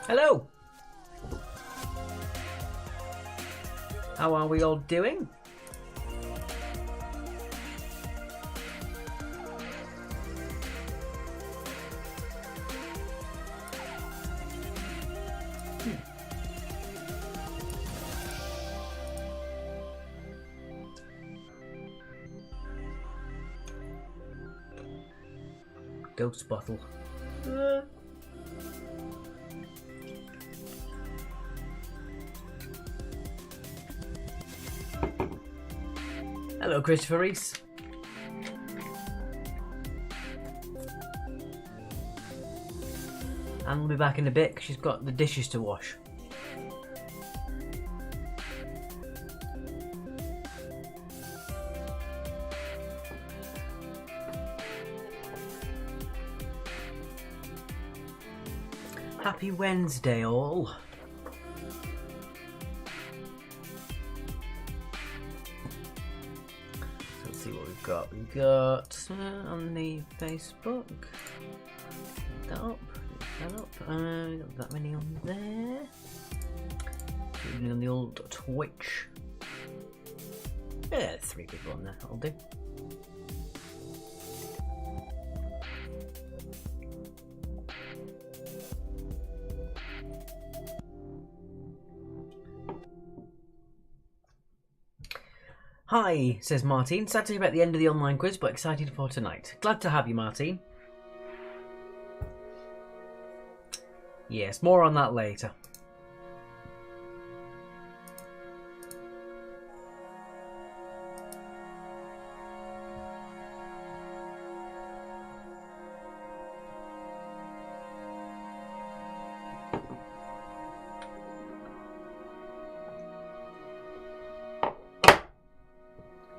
Hello! How are we all doing? Ghost bottle. Hello, Christopher Reese. Anne will be back in a bit because she's got the dishes to wash. Happy Wednesday, all. Let's see what we've got. We've got on the Facebook. That up. Not that many on there. Even on the old Twitch. Yeah, 3 people on there. That'll do. Hi, says Martine. Sad to hear about the end of the online quiz, but excited for tonight. Glad to have you, Martine. Yes, more on that later.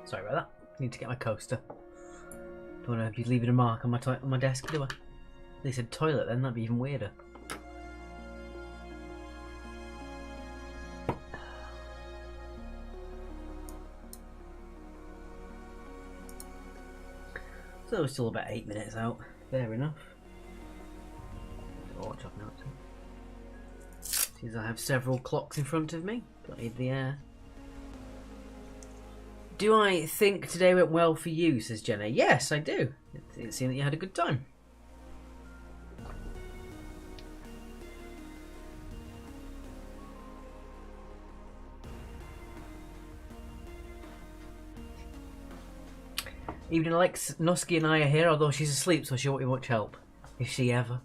Sorry about that. Need to get my coaster. Don't want to be leaving a mark on my desk, do I? They said toilet then, that'd be even weirder. So we're still about 8 minutes out. Fair enough. Oh, watch out now. Seems I have several clocks in front of me. Got in the air. Do I think today went well for you, says Jenna. Yes, I do. It seemed that you had a good time. Even Alex Nusky and I are here, although she's asleep, so she won't be much help. If she ever.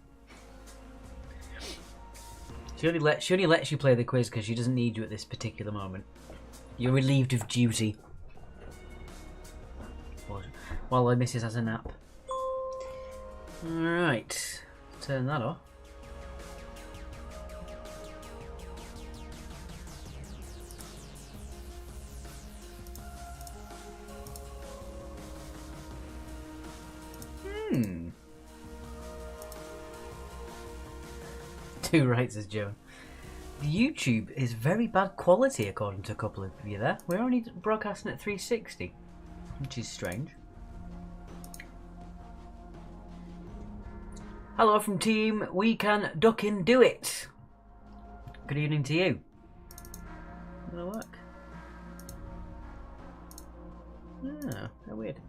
She only lets you play the quiz because she doesn't need you at this particular moment. You're relieved of duty. While our missus has a nap. Alright. Turn that off. Too right, says Joan. The YouTube is very bad quality according to a couple of you there. We're only broadcasting at 360, which is strange. Hello from team We Can Duck and Do It. Good evening to you. Gonna work. Oh, how weird.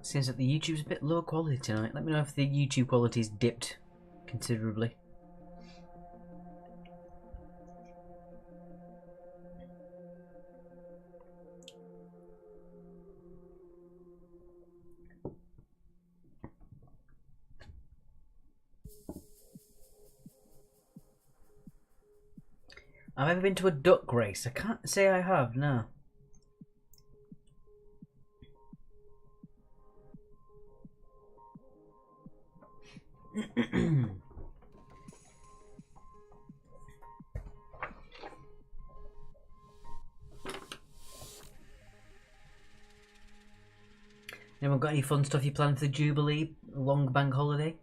Seems that the YouTube's a bit low quality tonight. Let me know if the YouTube quality's dipped considerably. I've ever been to a duck race? I can't say I have, no. Anyone got any fun stuff you planned for the Jubilee long bank holiday?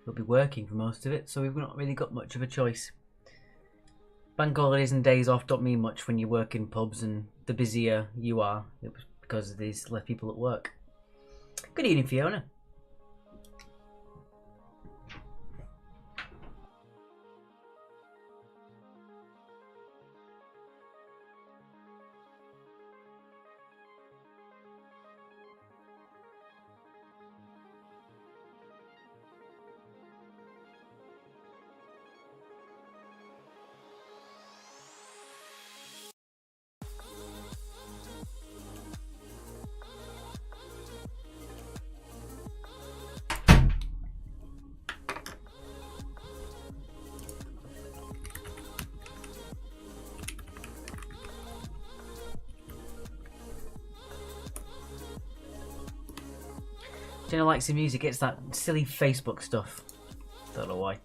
We'll be working for most of it, so we've not really got much of a choice. bank holidays and days off don't mean much when you work in pubs, and the busier you are, it was because there's less people at work. Good evening, Fiona. Jenna likes the music, it's that silly Facebook stuff. Don't know why.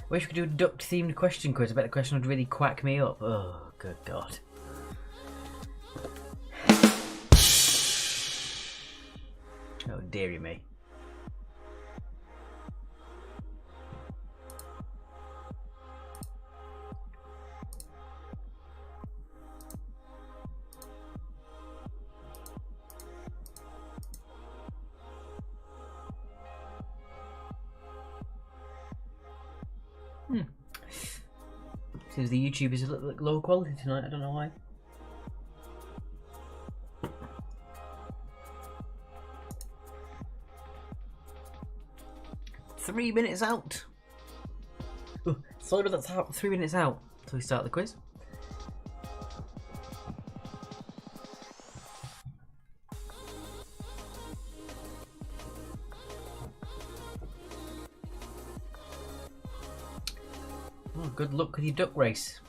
Wish we could do a duck-themed question quiz. I bet the question would really quack me up. Oh, good God. Oh, dearie me. Seems the YouTube is a little low quality tonight, I don't know why. Three minutes out. Oh, sorry, but that's 3 minutes out until we start the quiz. Oh, good luck with your duck race.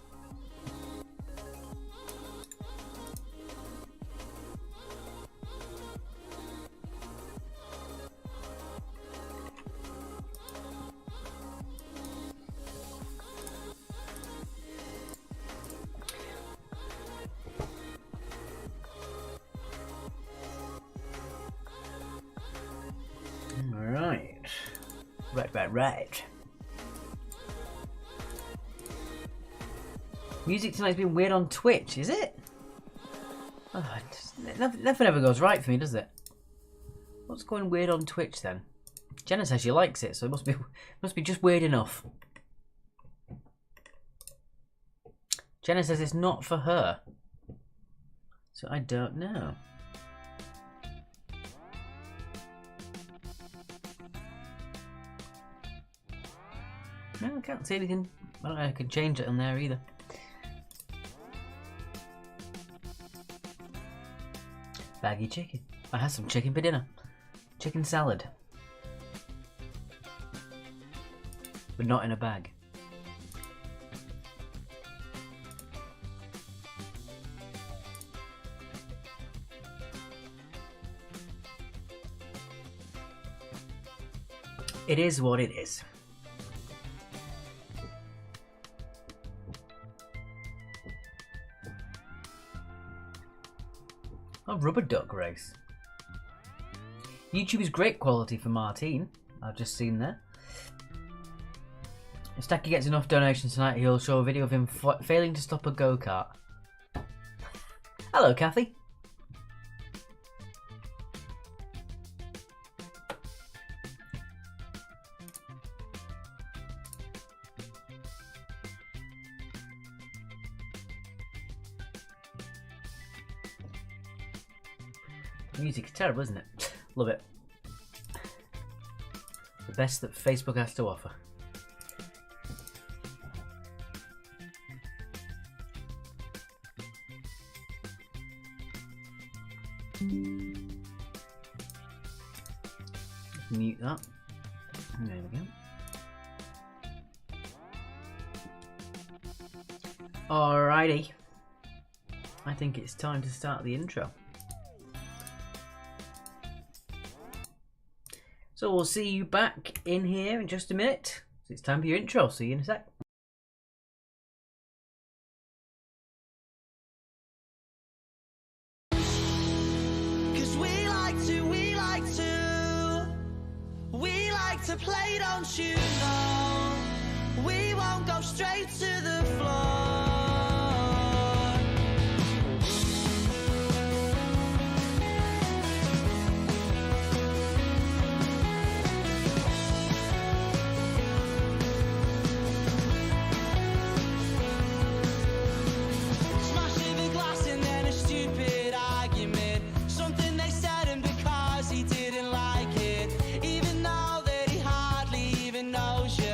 Right. Music tonight's been weird on Twitch, is it? Oh, nothing ever goes right for me, does it? What's going weird on Twitch then? Jenna says she likes it, so it must be just weird enough. Jenna says it's not for her, so I don't know. No, I can't see anything. I don't know if I can change it on there either. Baggy chicken. I had some chicken for dinner. Chicken salad. But not in a bag. It is what it is. A rubber duck race. YouTube is great quality for Martine. I've just seen there. If Stacky gets enough donations tonight, he'll show a video of him failing to stop a go-kart. Hello, Kathy. Music is terrible, isn't it? Love it. The best that Facebook has to offer. Mute that. There we go. Alrighty. I think it's time to start the intro. So we'll see you back in here in just a minute. So it's time for your intro. See you in a sec. to play, don't you know? We won't go straight to the floor. Smashing the glass and then a stupid argument. Something they said and because he didn't like it. Even though that he hardly even knows you.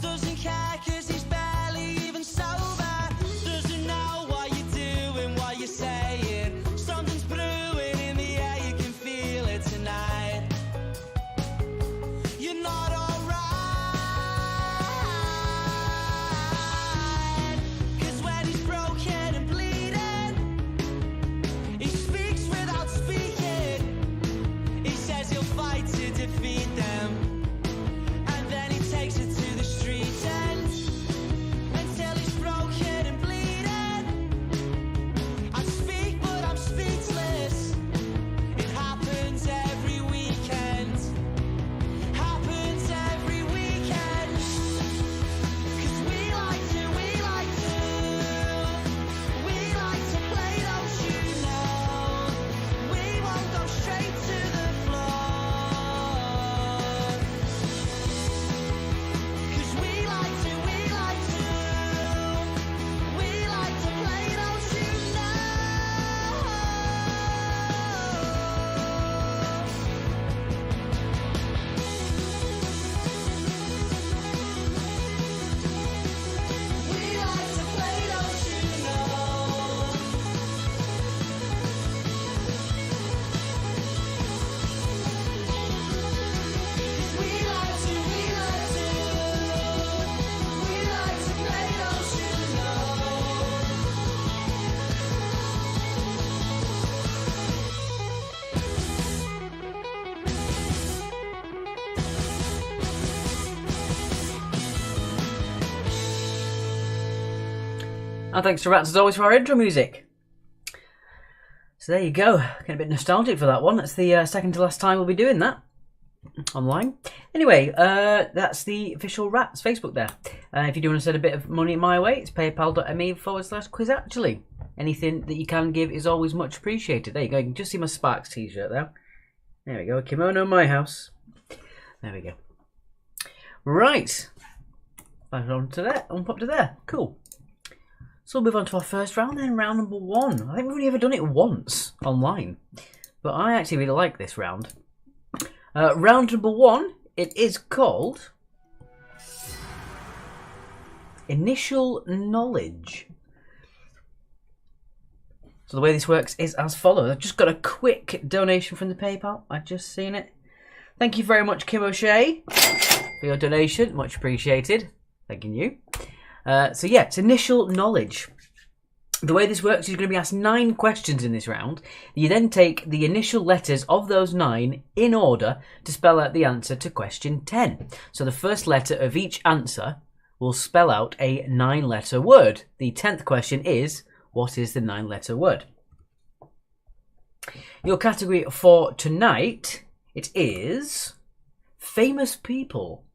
Doesn't care cause he's barely even sober. Doesn't know what you're doing, what you're saying. Something's brewing in the air, you can feel it tonight. You're not alright. Cause when he's broken and bleeding, he speaks without speaking. He says he'll fight to defeat them. And then he takes it to the street end until he's broken and bleeding. I speak but I'm speechless. It happens every weekend. Happens every weekend. Cause we like to play, don't you know? We won't go straight to the floor. Cause we like to play, don't you know? We like to play, don't you know? We like to play, don't you And thanks to Rats as always for our intro music. So there you go. Getting a bit nostalgic for that one. That's the second to last time we'll be doing that online. Anyway, that's the official Rats Facebook there. If you do want to send a bit of money my way, it's paypal.me/quizactually. Anything that you can give is always much appreciated. There you go. You can just see my Sparks t-shirt there. There we go. Kimono my house. There we go. Right. Back on to there. On pop to there. Cool. So we'll move on to our first round then, round number 1. I think we've only ever done it once online, but I actually really like this round. Round number 1, it is called Initial Knowledge. So the way this works is as follows. I've just got a quick donation from the PayPal. I've just seen it. Thank you very much, Kim O'Shea, for your donation. Much appreciated. Thanking you. So yeah, it's initial knowledge. The way this works is you're going to be asked 9 questions in this round. You then take the initial letters of those 9 in order to spell out the answer to question 10. So the first letter of each answer will spell out a 9-letter word. The 10th question is, what is the 9-letter word? Your category for tonight, it is famous people.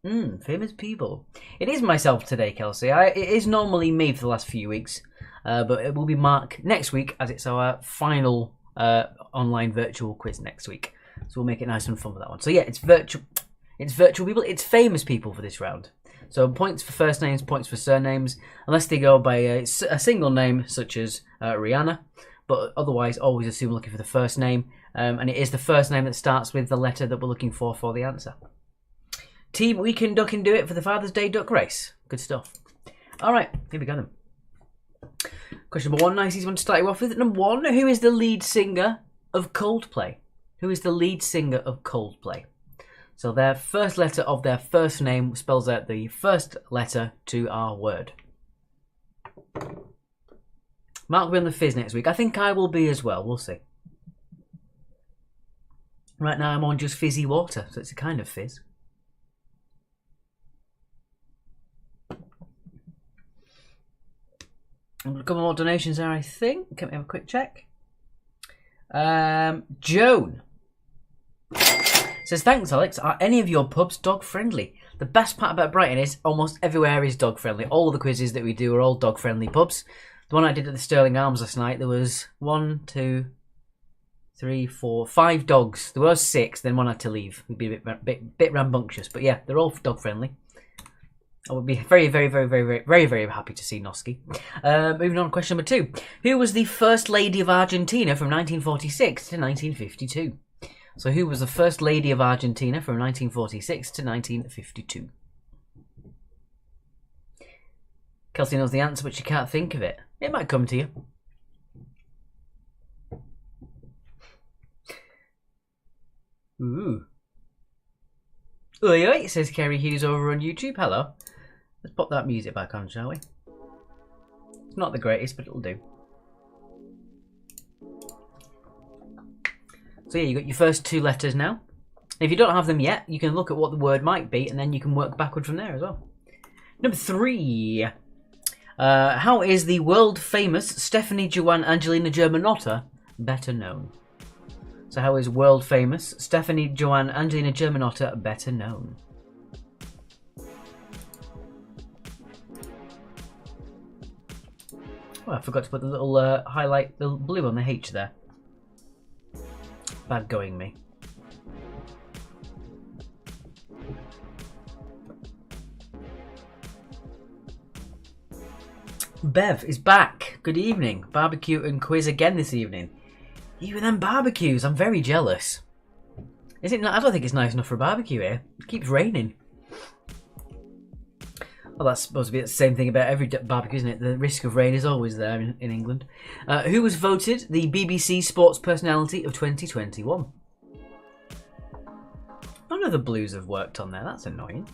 Famous people. It is myself today, Kelsey. It is normally me for the last few weeks, but it will be Mark next week as it's our final online virtual quiz next week. So we'll make it nice and fun for that one. So yeah, it's virtual people. It's famous people for this round. So points for first names, points for surnames, unless they go by a single name such as Rihanna. But otherwise, always assume looking for the first name, and it is the first name that starts with the letter that we're looking for the answer. Team Weekend Duck and Do It for the Father's Day Duck Race. Good stuff. All right, here we go then. Question number 1, nice easy one to start you off with. Number 1, who is the lead singer of Coldplay? Who is the lead singer of Coldplay? So their first letter of their first name spells out the first letter to our word. Mark will be on the fizz next week. I think I will be as well. We'll see. Right now I'm on just fizzy water, so it's a kind of fizz. A couple more donations there, I think. Can we have a quick check? Joan says, thanks, Alex. Are any of your pubs dog friendly? The best part about Brighton is almost everywhere is dog friendly. All the quizzes that we do are all dog friendly pubs. The one I did at the Sterling Arms last night, there was 1, 2, 3, 4, 5 dogs. There was 6, then one had to leave. We'd be a bit rambunctious, but yeah, they're all dog friendly. I would be very, very, very, very, very, very, very happy to see Noski. Moving on, question number 2. Who was the First Lady of Argentina from 1946 to 1952? So who was the First Lady of Argentina from 1946 to 1952? Kelsey knows the answer, but she can't think of it. It might come to you. Ooh. Oi, oi, says Kerry Hughes over on YouTube. Hello. Let's pop that music back on, shall we? It's not the greatest, but it'll do. So yeah, you got your first 2 letters now. If you don't have them yet, you can look at what the word might be, and then you can work backward from there as well. Number 3. How is the world-famous Stephanie Joanne Angelina Germanotta better known? So how is world-famous Stephanie Joanne Angelina Germanotta better known? Oh, I forgot to put the little highlight, the blue on the H there. Bad going me. Bev is back. Good evening. Barbecue and quiz again this evening. You and them barbecues, I'm very jealous. Is it not? I don't think it's nice enough for a barbecue here. It keeps raining. Well, that's supposed to be the same thing about every barbecue, isn't it? The risk of rain is always there in England. Who was voted the BBC Sports Personality of 2021? None of the Blues have worked on there. That's annoying.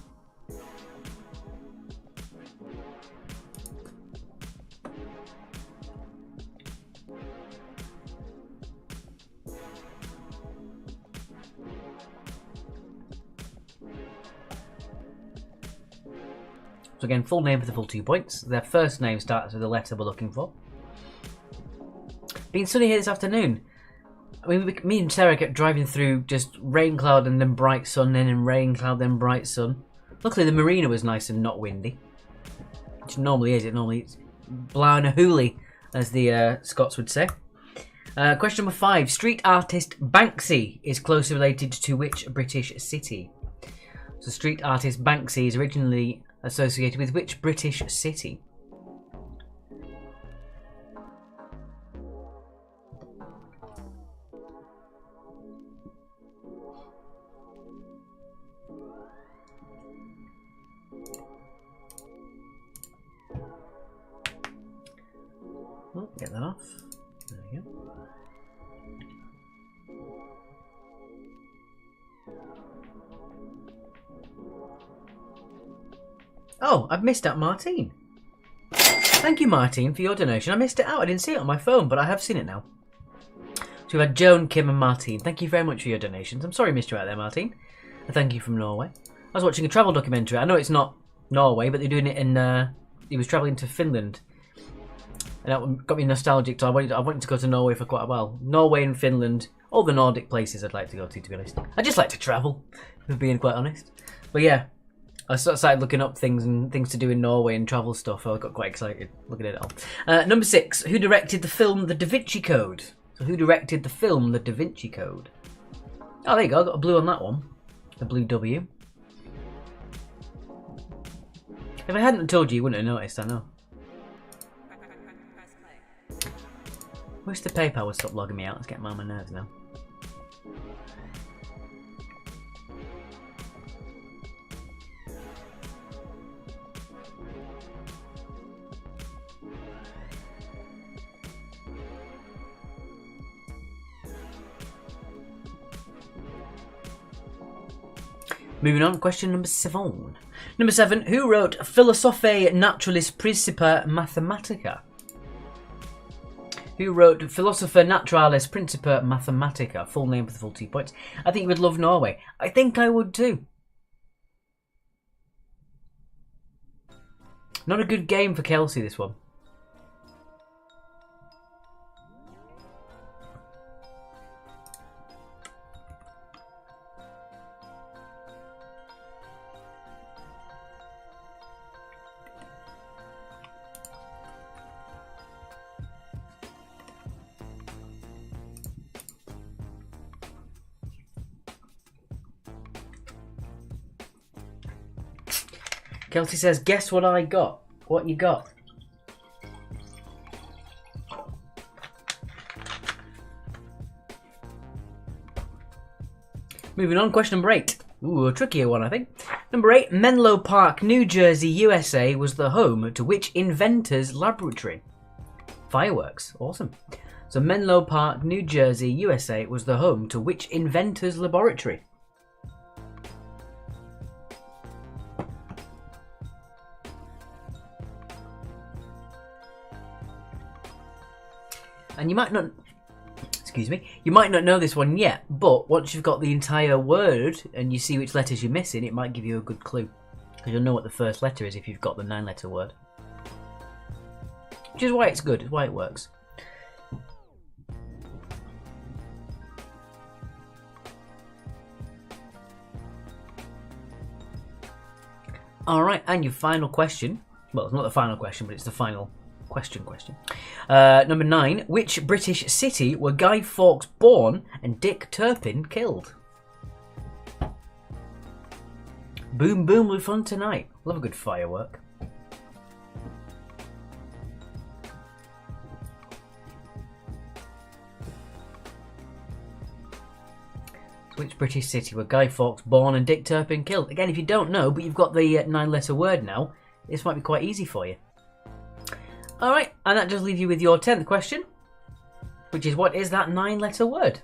So again, full name for the full 2 points. Their first name starts with the letter we're looking for. Been sunny here this afternoon. I mean, me and Sarah kept driving through just rain cloud and then bright sun, then rain cloud, then bright sun. Luckily the marina was nice and not windy. Which normally is. It normally is blowing a hoolie, as the Scots would say. Question number 5. Street artist Banksy is closely related to which British city? So street artist Banksy is originally associated with which British city? Oh, get that off. There we go. Oh, I've missed out Martine. Thank you, Martine, for your donation. I missed it out. I didn't see it on my phone, but I have seen it now. So we've had Joan, Kim and Martine. Thank you very much for your donations. I'm sorry I missed you out there, Martine. And thank you from Norway. I was watching a travel documentary. I know it's not Norway, but they're doing it in... he was travelling to Finland. And that got me nostalgic, so I wanted to go to Norway for quite a while. Norway and Finland. All the Nordic places I'd like to go to be honest. I just like to travel, if being quite honest. But yeah. I started looking up things and things to do in Norway and travel stuff. I got quite excited looking at it all. Number 6. Who directed the film The Da Vinci Code? So who directed the film The Da Vinci Code? Oh, there you go. I got a blue on that one. A blue W. If I hadn't told you, you wouldn't have noticed, I know. Wish the PayPal would stop logging me out. It's getting on my nerves now. Moving on, question number 7. Number 7, who wrote Philosophiae Naturalis Principia Mathematica? Who wrote Philosophiae Naturalis Principia Mathematica? Full name for the full 2 points. I think you would love Norway. I think I would too. Not a good game for Kelsey, this one. Kelsey says, guess what I got? What you got? Moving on, question number 8. Ooh, a trickier one, I think. Number 8, Menlo Park, New Jersey, USA was the home to which inventor's laboratory? Fireworks. Awesome. So Menlo Park, New Jersey, USA was the home to which inventor's laboratory? And you might not... Excuse me. You might not know this one yet, but once you've got the entire word and you see which letters you're missing, it might give you a good clue. Because you'll know what the first letter is if you've got the 9-letter word. Which is why it's good. It's why it works. Alright, and your final question. Well, it's not the final question, but it's the final question. Number 9. Which British city were Guy Fawkes born and Dick Turpin killed? Boom, boom, we're fun tonight. Love a good firework. Which British city were Guy Fawkes born and Dick Turpin killed? Again, if you don't know, but you've got the 9-letter word now, this might be quite easy for you. Alright, and that does leave you with your 10th question, which is, what is that 9-letter word?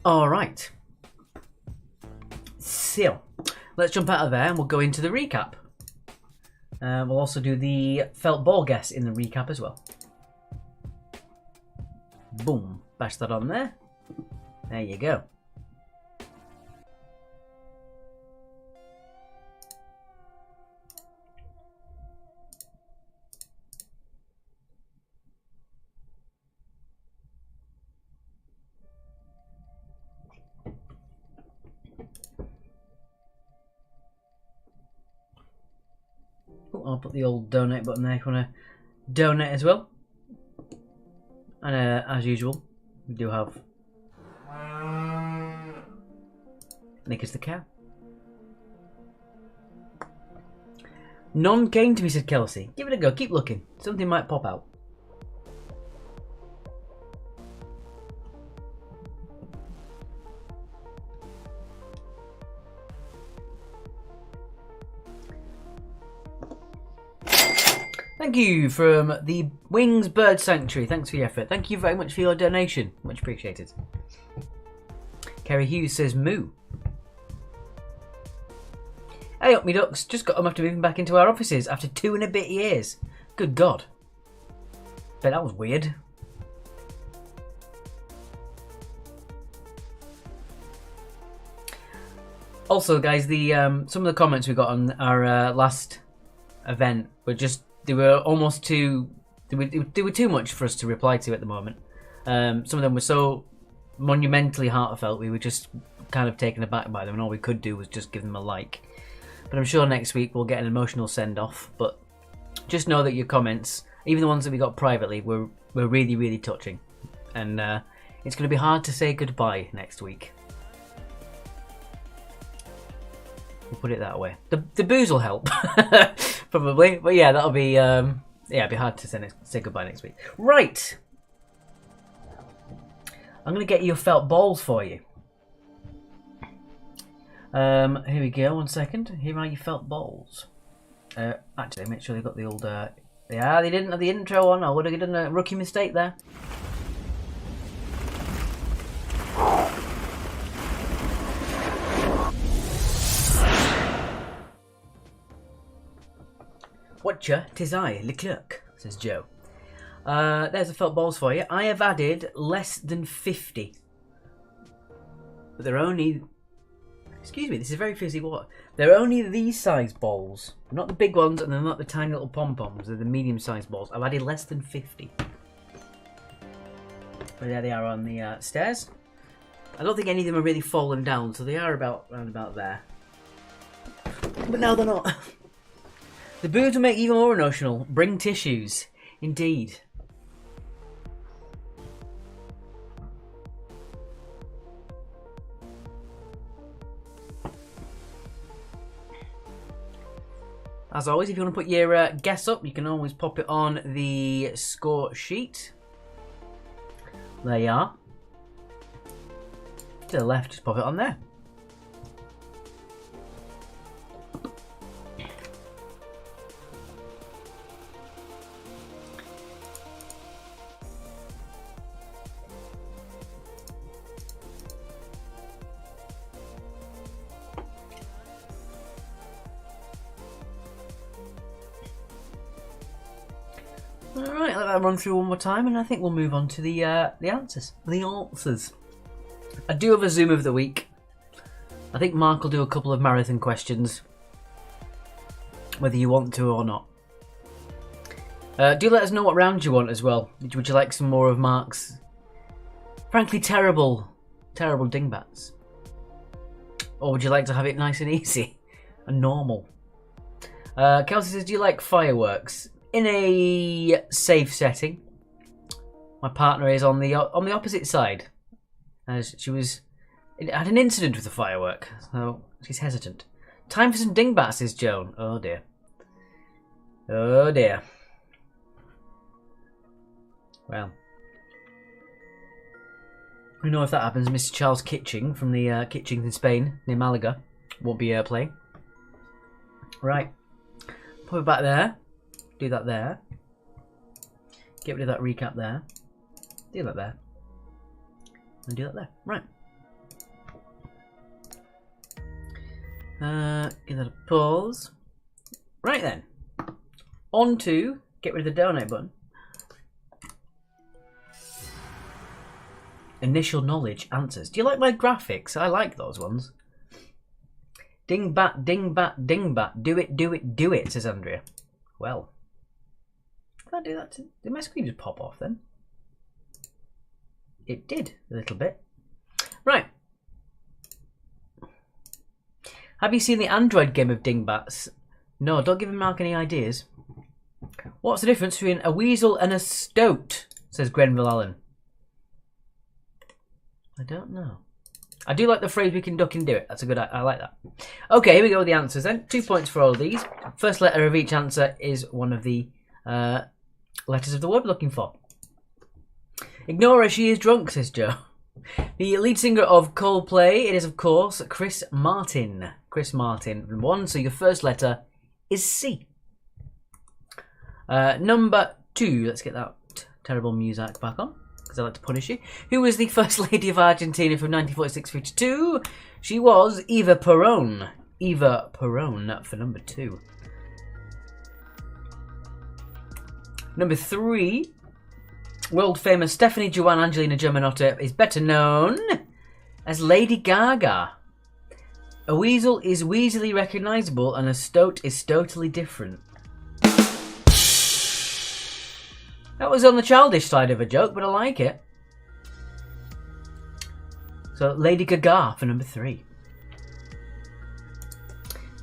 Alright. So, let's jump out of there and we'll go into the recap. We'll also do the felt ball guess in the recap as well. Boom. Bash that on there. There you go. I'll put the old donate button there if you want to donate as well. And as usual, we do have Nick is the cow. None came to me, said Kelsey. Give it a go, keep looking. Something might pop out. Thank you from the Wings Bird Sanctuary. Thanks for your effort. Thank you very much for your donation. Much appreciated. Kerry Hughes says moo. Hey up me ducks. Just got home after moving back into our offices after 2 and a bit years. Good God. Bet that was weird. Also guys, the some of the comments we got on our last event were just... They were almost too... They were too much for us to reply to at the moment. Some of them were so monumentally heartfelt, we were just kind of taken aback by them, and all we could do was just give them a like. But I'm sure next week we'll get an emotional send-off. But just know that your comments, even the ones that we got privately, were really, really touching. And it's going to be hard to say goodbye next week. We'll put it that way. The booze will help, probably. But yeah, that'll be it'd be hard to say goodbye next week. Right, I'm gonna get your felt balls for you. Here we go. 1 second. Here are your felt balls. Actually, make sure they got the old. Yeah, they didn't have the intro on. I would have done a rookie mistake there. Watcher, 'tis I, Leclerc, says Joe. There's the felt balls for you. I have added less than 50. But they're only... Excuse me, this is very fizzy water. They're only these size balls. Not the big ones, and they're not the tiny little pom-poms. They're the medium-sized balls. I've added less than 50. But there they are on the stairs. I don't think any of them are really fallen down, so they are around about there. But now they're not. The boobs will make you even more emotional. Bring tissues. Indeed. As always, if you want to put your guess up, you can always pop it on the score sheet. There you are. To the left, just pop it on there. Alright, let that run through one more time and I think we'll move on to the answers. The answers. I do have a Zoom of the week. I think Mark will do a couple of marathon questions. Whether you want to or not. Do let us know what round you want as well. Would you like some more of Mark's frankly terrible dingbats? Or would you like to have it nice and easy and normal? Kelsey says, do you like fireworks? In a safe setting. My partner is on the opposite side. As she had an incident with the firework, so she's hesitant. Time for some dingbats, says Joan. Oh dear. Oh dear. Well. We know if that happens, Mr. Charles Kitching from the Kitchings in Spain, near Malaga, won't be playing. Right. Put it back there. Do that there. Get rid of that recap there. Do that there. And do that there. Right. Give that a pause. Right then. On to get rid of the donate button. Initial knowledge answers. Do you like my graphics? I like those ones. Dingbat, dingbat, dingbat. Do it, do it, do it, says Andrea. Well. Can I do that? Did my screen just pop off then? It did, a little bit. Right. Have you seen the Android game of Dingbats? No, don't give him Mark any ideas. What's the difference between a weasel and a stoat? Says Grenville Allen. I don't know. I do like the phrase we can duck and do it. That's a good, I like that. Okay, here we go with the answers then. 2 points for all of these. First letter of each answer is one of the letters of the word we're looking for. Ignore her, she is drunk, says Joe. The lead singer of Coldplay, it is of course Chris Martin. Chris Martin, from 1, so your first letter is C. Number 2, let's get that terrible music back on, because I like to punish you. Who was the First Lady of Argentina from 1946-52? She was Eva Perón. Eva Perón for number 2. Number 3, world famous Stephanie Joanne Angelina Germanotta is better known as Lady Gaga. A weasel is weaselly recognisable and a stoat is totally different. That was on the childish side of a joke, but I like it. So Lady Gaga for number 3.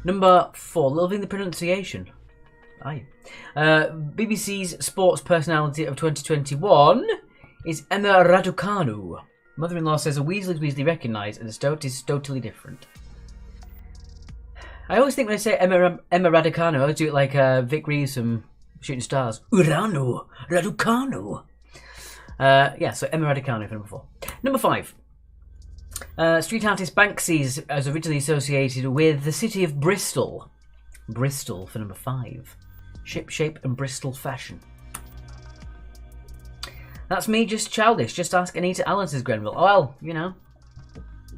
Number 4, loving the pronunciation. Are you? BBC's sports personality of 2021 is Emma Raducanu. Mother-in-law says a weasel is weaselly recognised and a stoat is totally different. I always think when I say Emma Raducanu, I always do it like Vic Reeves from Shooting Stars. Urano Raducanu. Yeah, so Emma Raducanu for number 4. Number 5. Street artist Banksy is originally associated with the city of Bristol. Bristol for number 5. Ship, shape and Bristol fashion. That's me, just childish. Just ask Anita Allen, says Grenville. Oh, well, you know.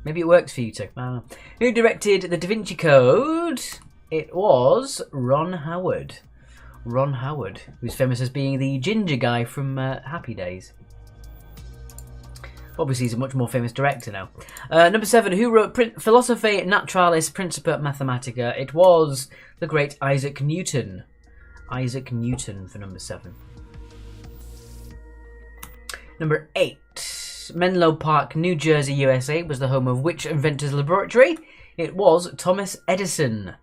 Maybe it works for you too. I don't know. Who directed The Da Vinci Code? It was Ron Howard. Ron Howard, who's famous as being the ginger guy from Happy Days. Obviously, he's a much more famous director now. Number 7, who wrote Philosophiae Naturalis Principia Mathematica? It was the great Isaac Newton. Isaac Newton for number 7. Number 8. Menlo Park, New Jersey, USA was the home of which inventor's laboratory? It was Thomas Edison.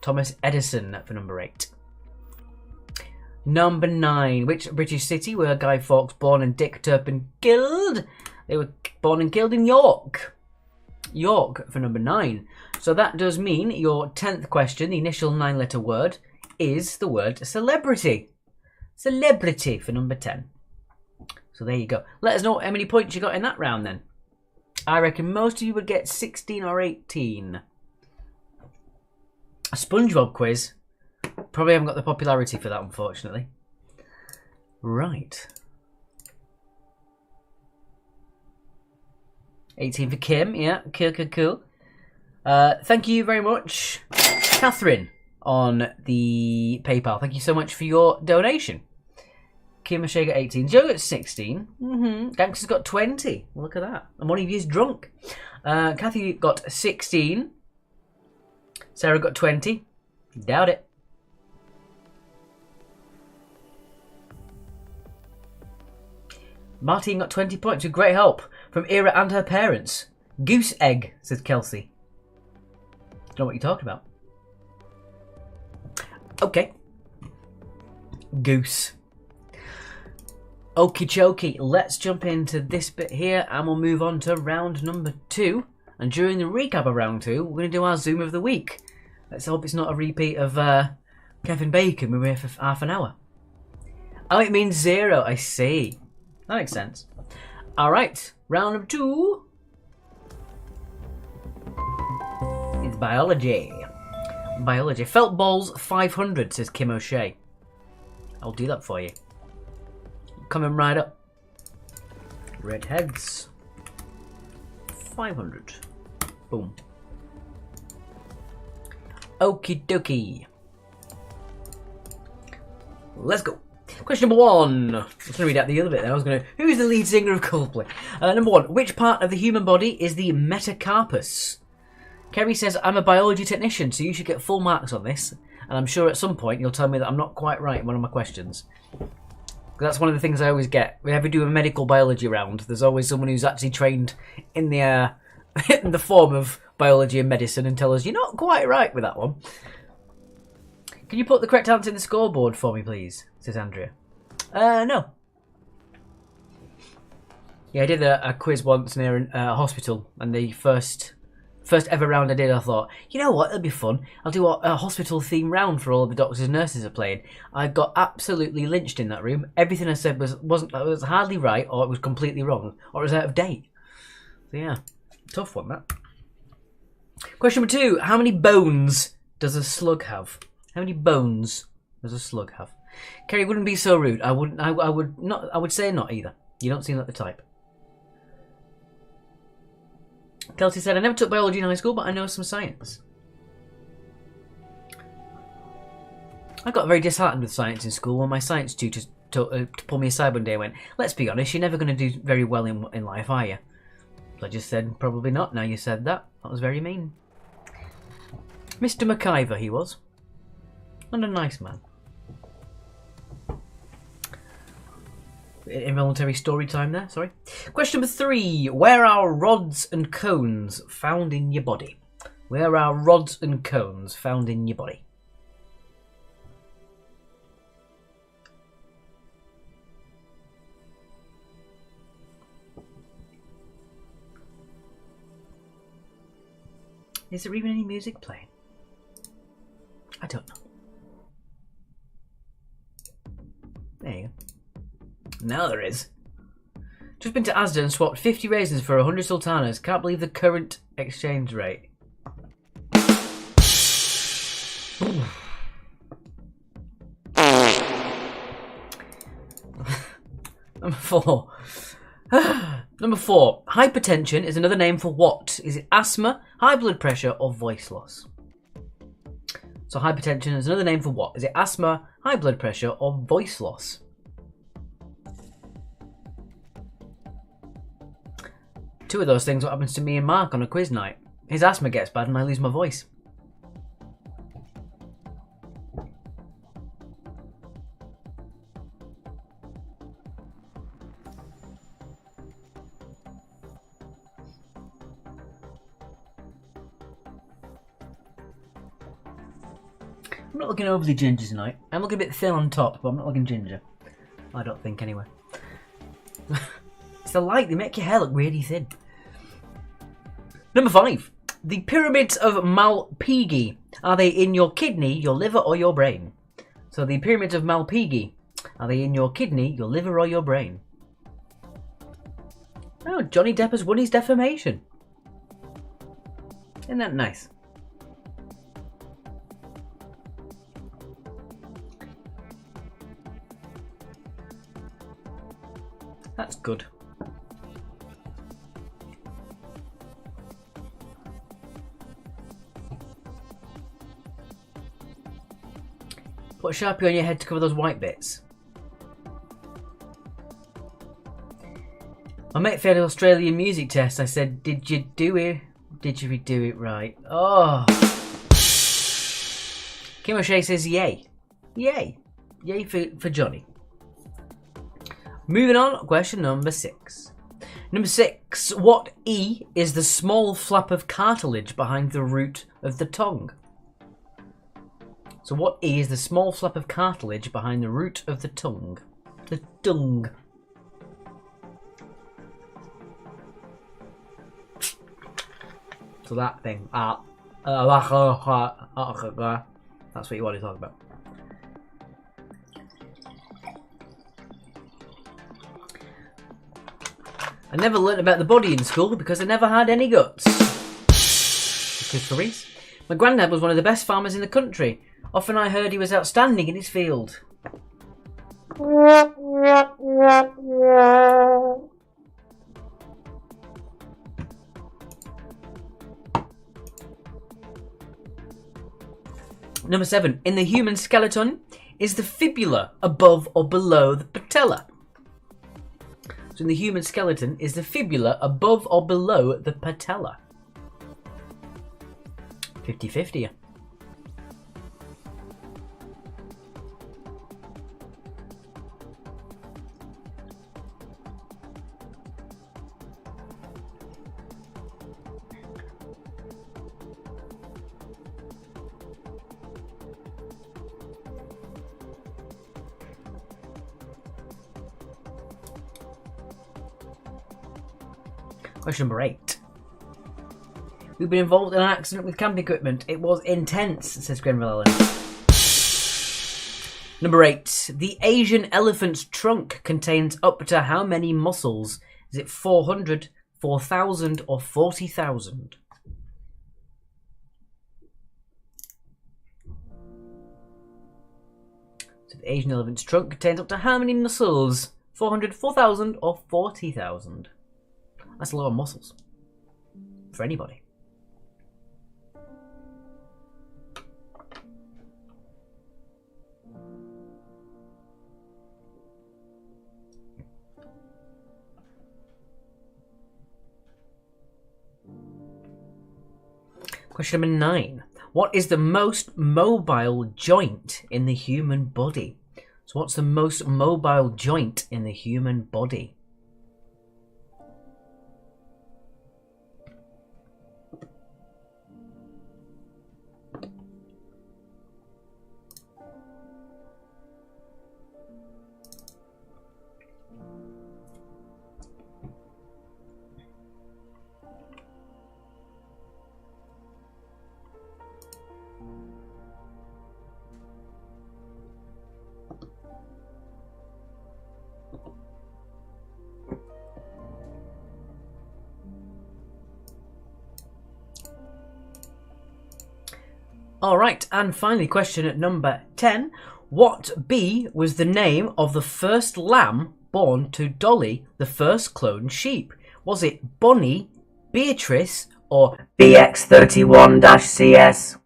Thomas Edison for number 8. Number 9. Which British city were Guy Fawkes born and Dick Turpin killed? They were born and killed in York. York for number 9. So that does mean your 10th question, the initial 9-letter word, is the word celebrity. Celebrity for number 10. So there you go. Let us know how many points you got in that round then. I reckon most of you would get 16 or 18. A SpongeBob quiz. Probably haven't got the popularity for that, unfortunately. Right. 18 for Kim. Yeah, cool. Thank you very much, Catherine, on the PayPal. Thank you so much for your donation. Kim O'Shea got 18. Joe got 16. Gangster's got 20. Look at that. And one of you is drunk. Kathy got 16. Sarah got 20. Doubt it. Martine got 20 points with great help from Ira and her parents. Goose egg, says Kelsey. Don't know what you're talking about. Okay. Goose. Okie dokie, let's jump into this bit here and we'll move on to round number 2. And during the recap of round 2, we're going to do our Zoom of the week. Let's hope it's not a repeat of Kevin Bacon. We were here for half an hour. Oh, it means 0. I see. That makes sense. Alright, round number 2. It's biology. Biology. Felt balls 500, says Kim O'Shea. I'll do that for you. Coming right up. Redheads. 500. Boom. Okie dokie. Let's go. Question number 1. I was going to read out the other bit there. I was going to... Who is the lead singer of Coldplay? Number 1. Which part of the human body is the metacarpus? Kerry says, I'm a biology technician, so you should get full marks on this. And I'm sure at some point you'll tell me that I'm not quite right in one of my questions. That's one of the things I always get. Whenever we do a medical biology round, there's always someone who's actually trained in the in the form of biology and medicine and tell us, you're not quite right with that one. Can you put the correct answer in the scoreboard for me, please? Says Andrea. No. Yeah, I did a quiz once near a hospital, and the first ever round I did, I thought, you know what, it'll be fun. I'll do a hospital theme round for all the doctors and nurses are playing. I got absolutely lynched in that room. Everything I said was hardly right, or it was completely wrong, or it was out of date. So yeah, tough one that. Question number 2: how many bones does a slug have? How many bones does a slug have? Kerry, wouldn't be so rude. I would say not either. You don't seem like the type. Kelsey said, I never took biology in high school, but I know some science. I got very disheartened with science in school when my science tutor pulled me aside one day and went, let's be honest, you're never going to do very well in life, are you? So I just said, probably not. Now you said that. That was very mean. Mr. McIver, he was. And a nice man. Involuntary story time there, sorry. Question number 3. Where are rods and cones found in your body? Where are rods and cones found in your body? Is there even any music playing? I don't know. There you go. Now there is. Just been to Asda and swapped 50 raisins for 100 sultanas. Can't believe the current exchange rate. Number 4. Number 4. Hypertension is another name for what? Is it asthma, high blood pressure, or voice loss? So hypertension is another name for what? Is it asthma, high blood pressure, or voice loss? Two of those things what happens to me and Mark on a quiz night. His asthma gets bad and I lose my voice. I'm not looking overly ginger tonight. I'm looking a bit thin on top, but I'm not looking ginger. I don't think, anyway. It's the light, they make your hair look really thin. Number 5. The pyramids of Malpighi. Are they in your kidney, your liver, or your brain? So the pyramids of Malpighi. Are they in your kidney, your liver, or your brain? Oh, Johnny Depp has won his defamation. Isn't that nice? That's good. Put a Sharpie on your head to cover those white bits. My mate failed an Australian music test. I said, did you do it? Did you do it right? Oh. Kim O'Shea says yay. Yay. Yay for Johnny. Moving on, question number 6. Number 6. What E is the small flap of cartilage behind the root of the tongue? So what E is the small flap of cartilage behind the root of the tongue? The tongue. So that thing. That's what you want to talk about. I never learnt about the body in school because I never had any guts. Christopher Reese. My granddad was one of the best farmers in the country. Often I heard he was outstanding in his field. Number 7. In the human skeleton, is the fibula above or below the patella? So in the human skeleton, is the fibula above or below the patella? 50-50. Question number 8. We've been involved in an accident with camp equipment. It was intense, says Grenville Allen. Number 8. The Asian elephant's trunk contains up to how many muscles? Is it 400, 4,000 or 40,000? So the Asian elephant's trunk contains up to how many muscles? 400, 4,000 or 40,000? That's a lot of muscles. For anybody. Question number 9. What is the most mobile joint in the human body? So what's the most mobile joint in the human body? Alright, and finally question at number 10. What bee was the name of the first lamb born to Dolly, the first cloned sheep? Was it Bonnie, Beatrice, or BX31-CS?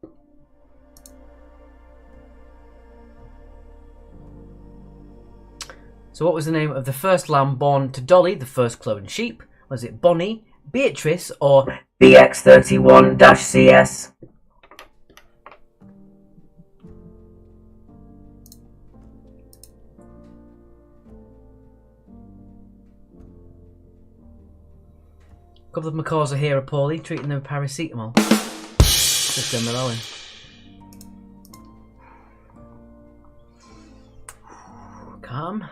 So what was the name of the first lamb born to Dolly, the first cloned sheep? Was it Bonnie, Beatrice, or BX31-CS? A couple of macaws are here, Paulie, treating them with paracetamol. Just them alone. Sam.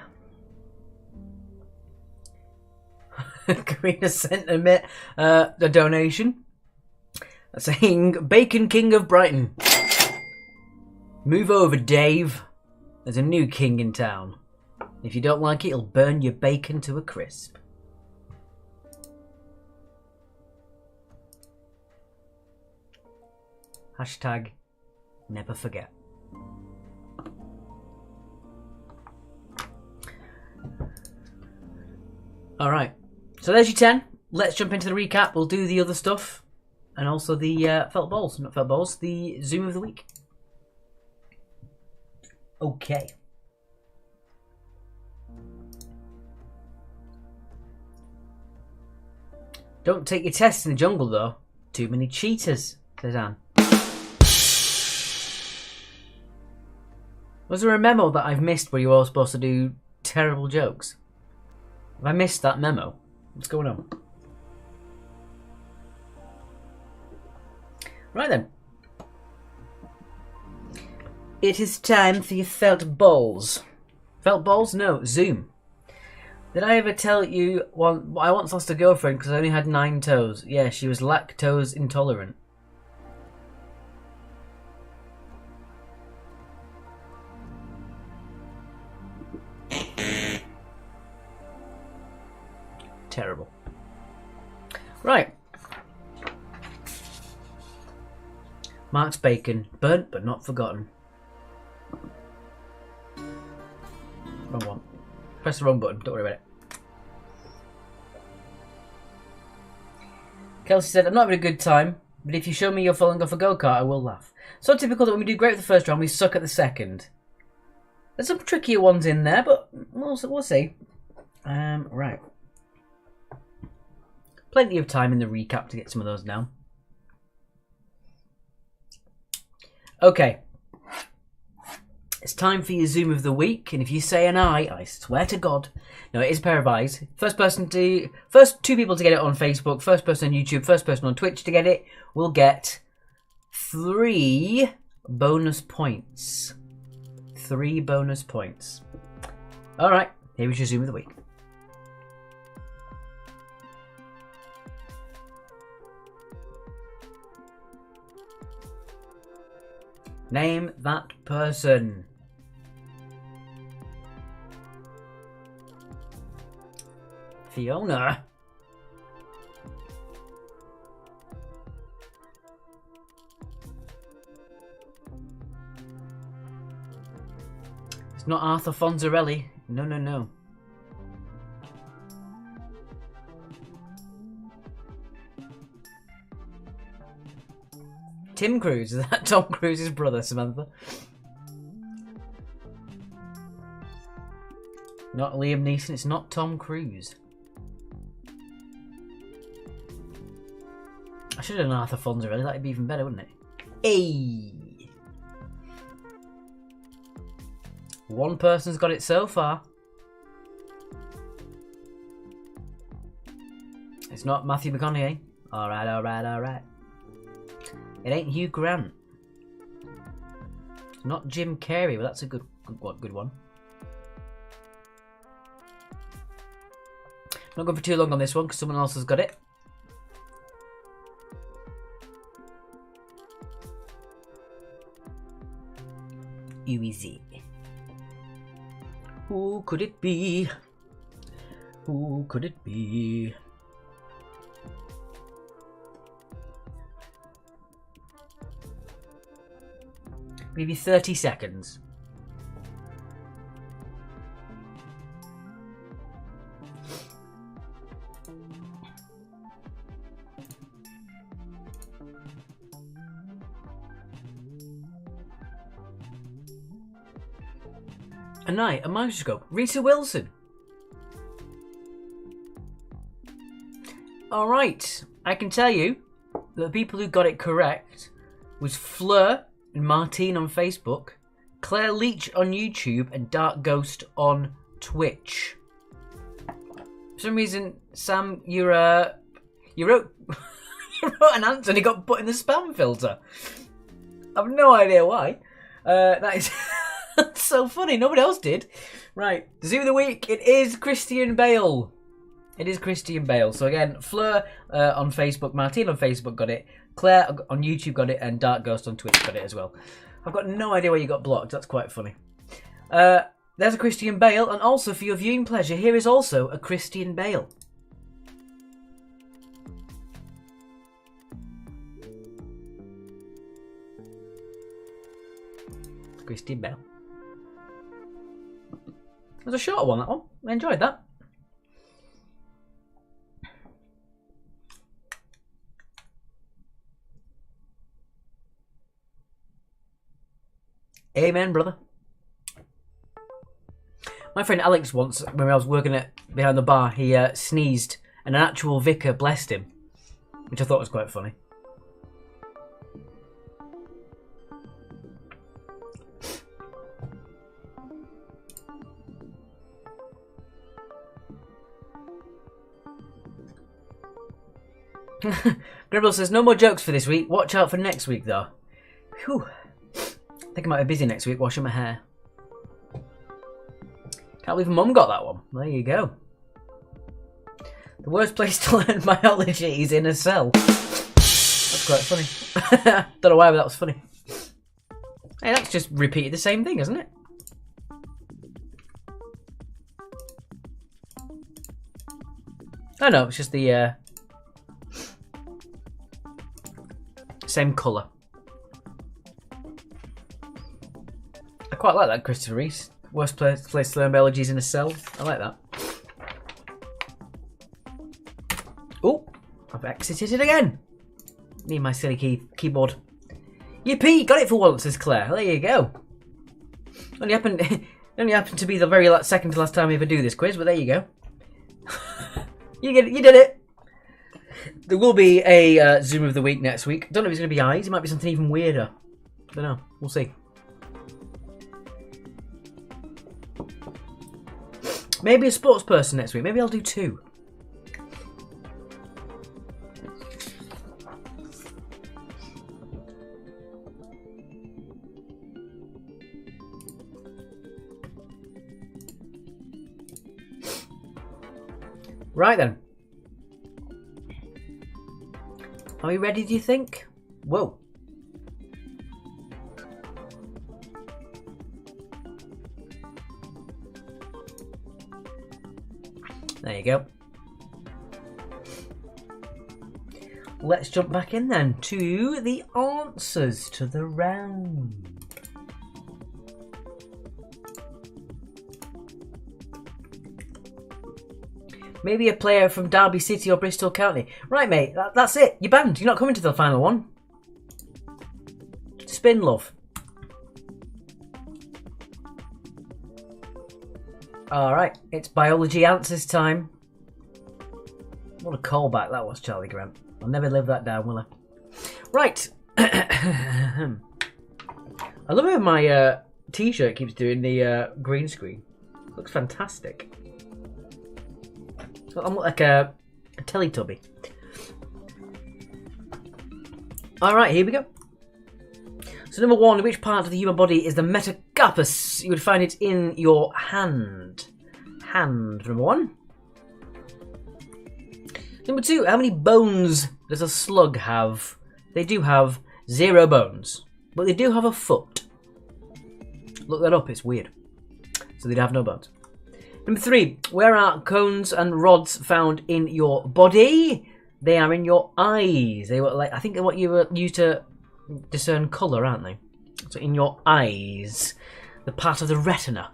Karina sent a donation saying, Bacon King of Brighton. Move over, Dave. There's a new king in town. If you don't like it, he'll burn your bacon to a crisp. Hashtag never forget. Alright, so there's your 10. Let's jump into the recap. We'll do the other stuff. And also the felt balls. Not felt balls, the Zoom of the week. Okay. Don't take your tests in the jungle, though. Too many cheaters, says Anne. Was there a memo that I've missed where you were all supposed to do terrible jokes? Have I missed that memo? What's going on? Right then. It is time for your felt balls. Felt balls? No, Zoom. Did I ever tell you I once lost a girlfriend because I only had 9 toes? Yeah, she was lactose intolerant. Terrible. Right. Mark's bacon. Burnt but not forgotten. Wrong one. Press the wrong button. Don't worry about it. Kelsey said, I'm not having a good time, but if you show me you're falling off a go-kart, I will laugh. So typical that when we do great with the first round, we suck at the second. There's some trickier ones in there, but we'll see. Right. Plenty of time in the recap to get some of those down. Okay. It's time for your Zoom of the week, and if you say an I swear to God, no, it is a pair of eyes. First 2 people to get it on Facebook, first person on YouTube, first person on Twitch to get it will get 3 bonus points. 3 bonus points. All right, here is your Zoom of the week. Name that person. Fiona. It's not Arthur Fonzarelli. No. Tim Cruise. Is that Tom Cruise's brother, Samantha? Not Liam Neeson. It's not Tom Cruise. I should have done Arthur Fonzarelli. That'd be even better, wouldn't it? Hey! One person's got it so far. It's not Matthew McConaughey. Alright. It ain't Hugh Grant. It's not Jim Carrey, but that's a good one. Not going for too long on this one because someone else has got it. Who is it? Who could it be? Who could it be? Maybe 30 seconds. A night, a microscope. Rita Wilson. Alright, I can tell you that the people who got it correct was Fleur and Martine on Facebook, Claire Leach on YouTube, and Dark Ghost on Twitch. For some reason, Sam, you wrote you wrote an answer and it got put in the spam filter. I've no idea why. That is so funny. Nobody else did. Right. Zoo of the week. It is Christian Bale. It is Christian Bale. So again, Fleur on Facebook, Martine on Facebook got it, Claire on YouTube got it, and Dark Ghost on Twitch got it as well. I've got no idea where you got blocked. That's quite funny. There's a Christian Bale, and also for your viewing pleasure, here is also a Christian Bale. Christian Bale. It was a shorter one, that one. I enjoyed that. Amen, brother. My friend Alex once, when I was working behind the bar, he sneezed and an actual vicar blessed him, which I thought was quite funny. Gribble says, no more jokes for this week. Watch out for next week, though. Whew. I think I might be busy next week washing my hair. Can't believe Mum got that one. There you go. The worst place to learn biology is in a cell. That's quite funny. Don't know why, but that was funny. Hey, that's just repeated the same thing, isn't it? Oh no, it's just the same colour. I quite like that, Christopher Reese. Worst place to learn biology is in a cell. I like that. Oh, I've exited it again. Me and my silly keyboard. Yippee! Got it for once, says Claire. There you go. Only happened to be the very second to last time we ever do this quiz, but there you go. You did it. There will be a Zoom of the week next week. Don't know if it's going to be eyes. It might be something even weirder. Don't know. We'll see. Maybe a sports person next week. Maybe I'll do 2. Right then. Are we ready, do you think? Whoa. There you go. Let's jump back in then to the answers to the round. Maybe a player from Derby City or Bristol County. Right, mate, that's it. You're banned. You're not coming to the final one. Spin, love. Alright, it's biology answers time. What a callback that was, Charlie Grant. I'll never live that down, will I? Right. I love how my t-shirt keeps doing the green screen. Looks fantastic. I'm like a Teletubby. Alright, here we go. So number 1, which part of the human body is the metacarpus? You would find it in your hand. Hand, number 1. Number 2, how many bones does a slug have? They do have 0 bones, but they do have a foot. Look that up, it's weird. So they'd have no bones. Number 3, where are cones and rods found in your body? They are in your eyes. They were like, I think, what you were used to discern colour, aren't they? So in your eyes, the part of the retina.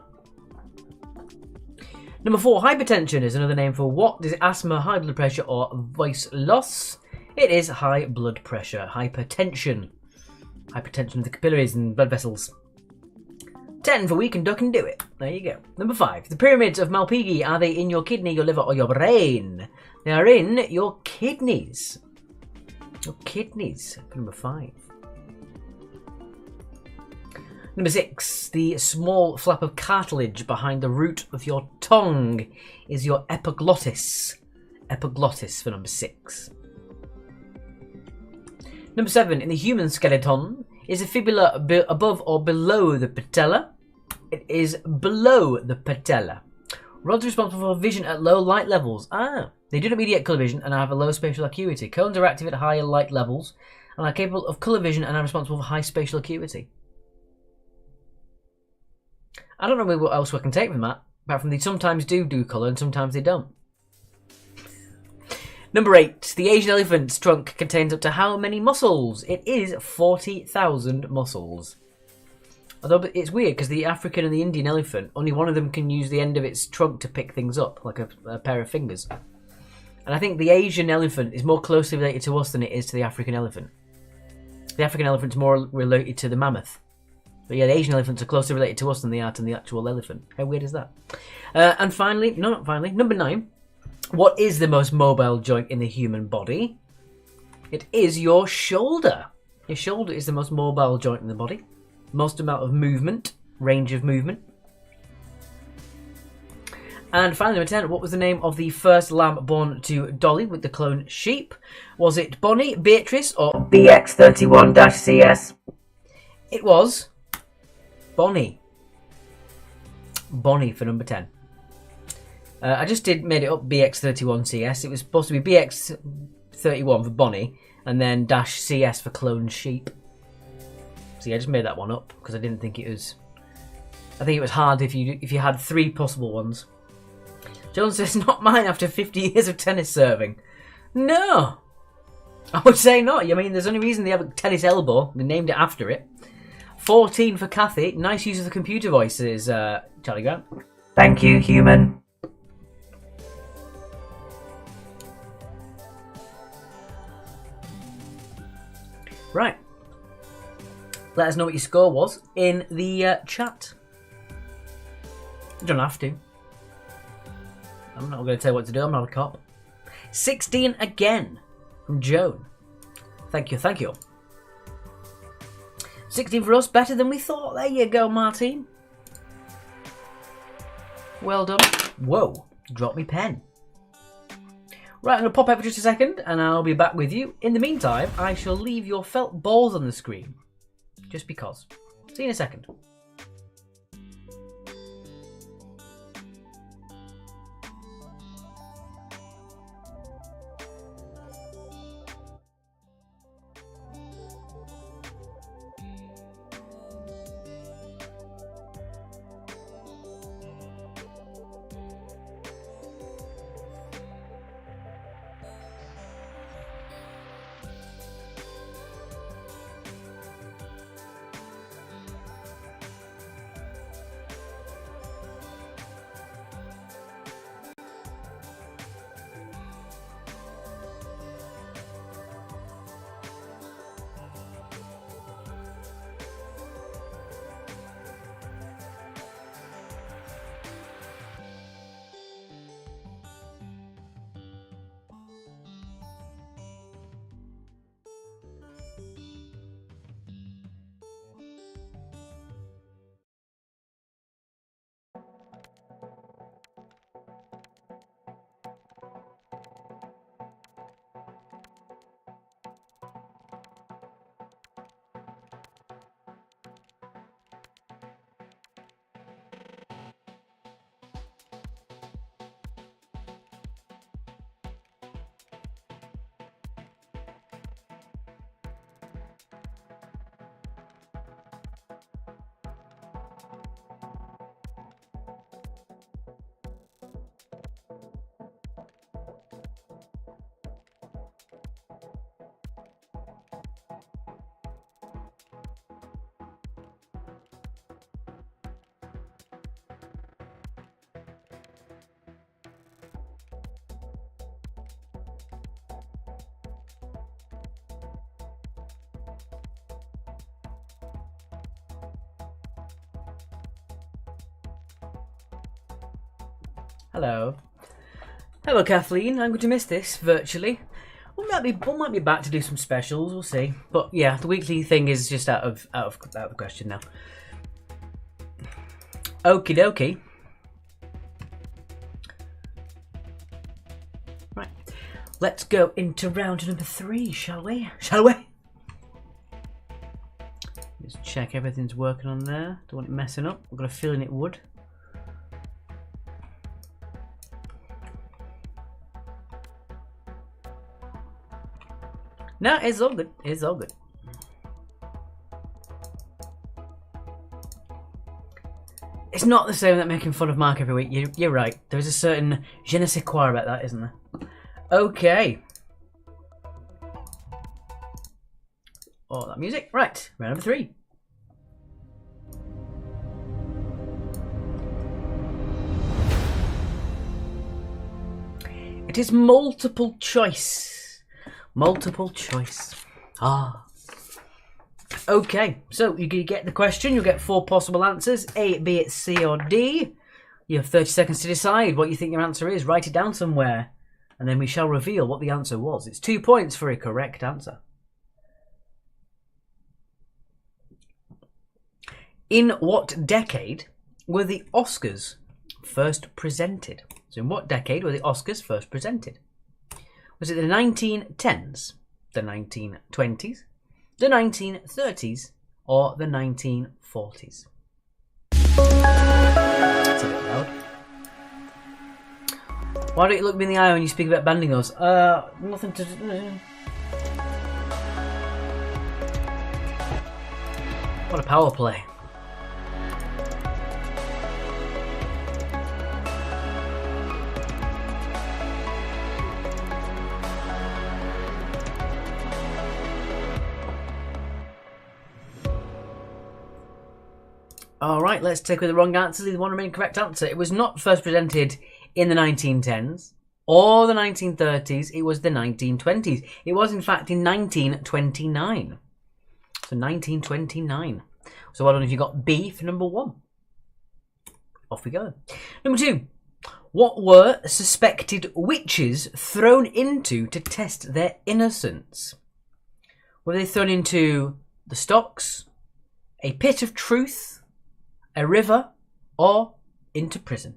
Number 4, hypertension is another name for what? Is it asthma, high blood pressure, or voice loss? It is high blood pressure, hypertension. Hypertension of the capillaries and blood vessels. 10 for we can duck and do it. There you go. Number 5. The pyramids of Malpighi, are they in your kidney, your liver, or your brain? They are in your kidneys. Your kidneys. Number 5. Number 6. The small flap of cartilage behind the root of your tongue is your epiglottis. Epiglottis for number 6. Number 7. In the human skeleton, is the fibula above or below the patella? It is below the patella. Rods are responsible for vision at low light levels. They do not mediate colour vision and have a low spatial acuity. Cones are active at higher light levels and are capable of colour vision and are responsible for high spatial acuity. I don't know what else we can take from that, apart from they sometimes do colour and sometimes they don't. Number 8. The Asian elephant's trunk contains up to how many muscles? It is 40,000 muscles. Although it's weird because the African and the Indian elephant, only one of them can use the end of its trunk to pick things up, like a pair of fingers. And I think the Asian elephant is more closely related to us than it is to the African elephant. The African elephant's more related to the mammoth. But yeah, the Asian elephants are closer related to us than they are to the actual elephant. How weird is that? And finally, no, not finally, number 9. What is the most mobile joint in the human body? It is your shoulder. Your shoulder is the most mobile joint in the body. Most amount of movement, range of movement. And finally, number 10, what was the name of the first lamb born to Dolly with the clone sheep? Was it Bonnie, Beatrice, or BX31-CS? It was Bonnie. Bonnie for number 10. I just made it up BX31CS. It was supposed to be BX31 for Bonnie, and then -CS for clone sheep. So yeah, I just made that one up because I didn't think it was. I think it was hard if you had 3 possible ones. Jones says, "Not mine after 50 years of tennis serving." No, I would say not. I mean, there's only reason they have a tennis elbow. They named it after it. 14 for Kathy. Nice use of the computer voices, Charlie Grant. Thank you, human. Right. Let us know what your score was in the chat. You don't have to. I'm not going to tell you what to do. I'm not a cop. 16 again from Joan. Thank you, thank you. 16 for us, better than we thought. There you go, Martine. Well done. Whoa, drop me pen. Right, I'm going to pop out for just a second and I'll be back with you. In the meantime, I shall leave your felt balls on the screen. Just because. See you in a second. Hello. Hello, Kathleen. I'm going to miss this virtually. We might be back to do some specials. We'll see. But yeah, the weekly thing is just out of the question now. Okie dokie. Right. Let's go into round number 3, shall we? Shall we? Just check everything's working on there. Don't want it messing up. I've got a feeling it would. No, it's all good. It's all good. It's not the same that making fun of Mark every week. You're right. There's a certain je ne sais quoi about that, isn't there? Okay. Oh, that music. Right. Round number 3. It is multiple choice. Multiple choice. Ah. Okay, so you get the question. You'll get 4 possible answers. A, B, C, or D. You have 30 seconds to decide what you think your answer is. Write it down somewhere. And then we shall reveal what the answer was. It's 2 points for a correct answer. In what decade were the Oscars first presented? So in what decade were the Oscars first presented? Was it the 1910s, the 1920s, the 1930s, or the 1940s? That's a bit loud. Why don't you look me in the eye when you speak about bandigos? Nothing to do. What a power play. Alright, let's take away the wrong answers. The one remaining correct answer. It was not first presented in the 1910s or the 1930s. It was the 1920s. It was, in fact, in 1929. So 1929. So well done if you got B for number 1. Off we go. Number 2. What were suspected witches thrown into to test their innocence? Were they thrown into the stocks, a pit of truth, a river, or into prison?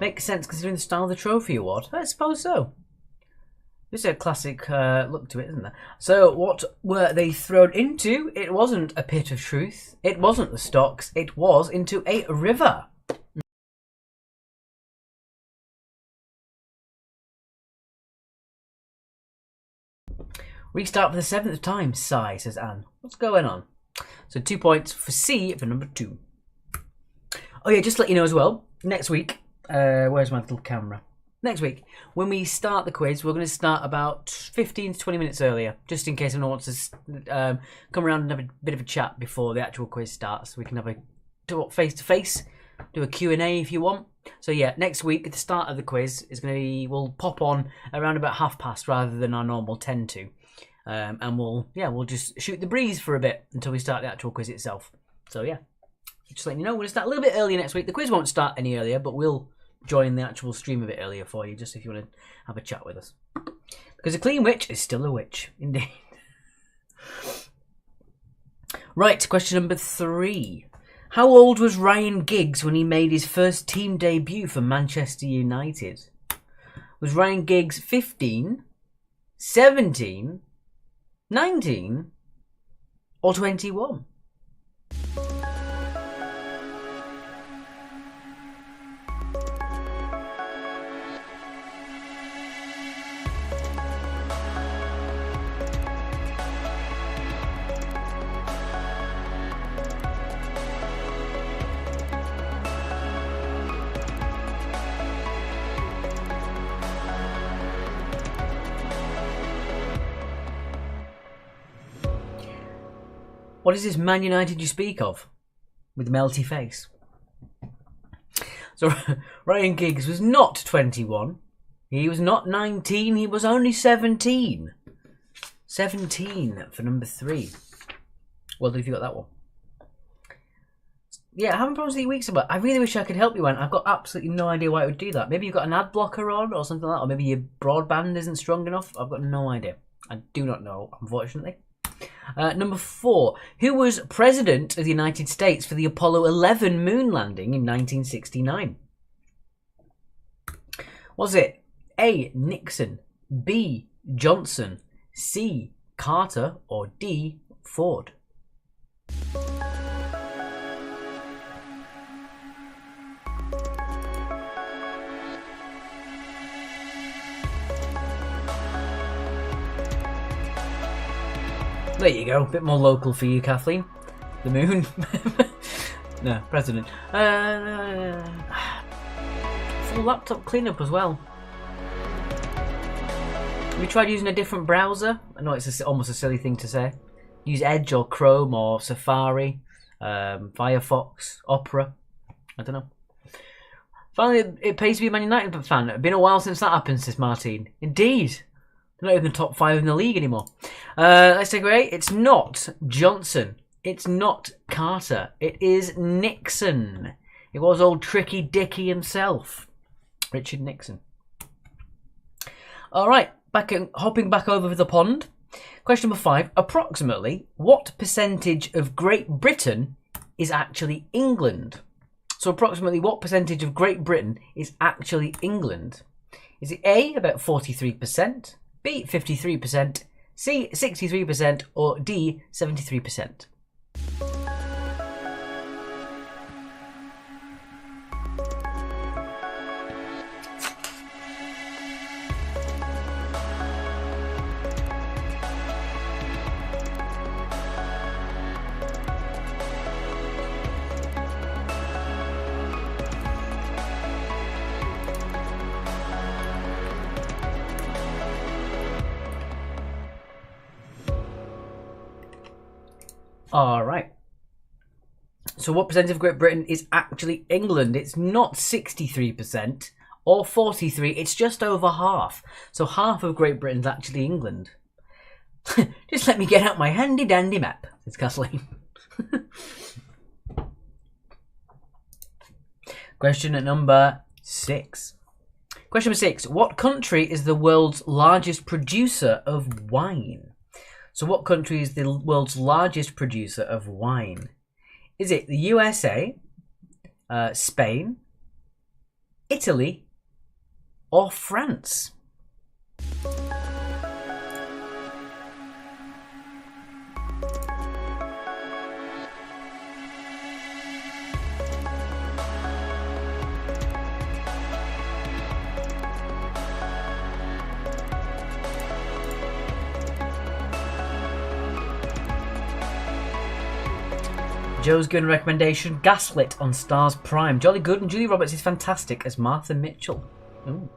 Makes sense considering the style of the trophy award. I suppose so. This is a classic look to it, isn't there? So, what were they thrown into? It wasn't a pit of truth. It wasn't the stocks. It was into a river. Restart for the 7th time, sigh, says Anne. What's going on? So 2 points for C for number 2. Oh yeah, just to let you know as well, next week, where's my little camera? Next week, when we start the quiz, we're going to start about 15 to 20 minutes earlier, just in case anyone wants to come around and have a bit of a chat before the actual quiz starts. We can have a talk face-to-face, do a Q&A if you want. So yeah, next week, at the start of the quiz, is going to be, we'll pop on around about past rather than our normal 10 to. And we'll just shoot the breeze for a bit until we start the actual quiz itself. So yeah, just letting you know, we're going to start a little bit earlier next week. The quiz won't start any earlier, but we'll join the actual stream a bit earlier for you, just if you want to have a chat with us. Because a clean witch is still a witch, indeed. Right, question number 3. How old was Ryan Giggs when he made his first team debut for Manchester United? Was Ryan Giggs 15, 17, 19, or 21? What is this Man United you speak of? With melty face. So Ryan Giggs was not 21. He was not 19. He was only 17. 17 for number 3. Well done if you got that one. Yeah, having problems with your weak spot. I really wish I could help you, Ant. I've got absolutely no idea why it would do that. Maybe you've got an ad blocker on or something like that, or maybe your broadband isn't strong enough. I've got no idea. I do not know, unfortunately. Number 4. Who was President of the United States for the Apollo 11 moon landing in 1969? Was it A. Nixon, B. Johnson, C. Carter, or D. Ford? There you go, a bit more local for you, Kathleen. The moon. No, president. Full laptop cleanup as well. Have you tried using a different browser? I know it's almost a silly thing to say. Use Edge or Chrome or Safari, Firefox, Opera. I don't know. Finally, it pays to be a Man United fan. It's been a while since that happened, says Martine. Indeed. They're not even the top 5 in the league anymore. Let's take away. It's not Johnson. It's not Carter. It is Nixon. It was old Tricky Dicky himself. Richard Nixon. All right. Hopping back over the pond. Question number 5. Approximately what percentage of Great Britain is actually England? So approximately what percentage of Great Britain is actually England? Is it A, about 43%, B, 53%, C, 63%, or D, 73%? All right. So what percentage of Great Britain is actually England? It's not 63% or 43%. It's just over half. So half of Great Britain's actually England. Just let me get out my handy dandy map, says Kathleen. Question number 6. Question number 6. What country is the world's largest producer of wine? So what country is the world's largest producer of wine? Is it the USA, Spain, Italy, or France? Joe's good recommendation, Gaslit on Stars Prime. Jolly good, and Julie Roberts is fantastic as Martha Mitchell. Ooh.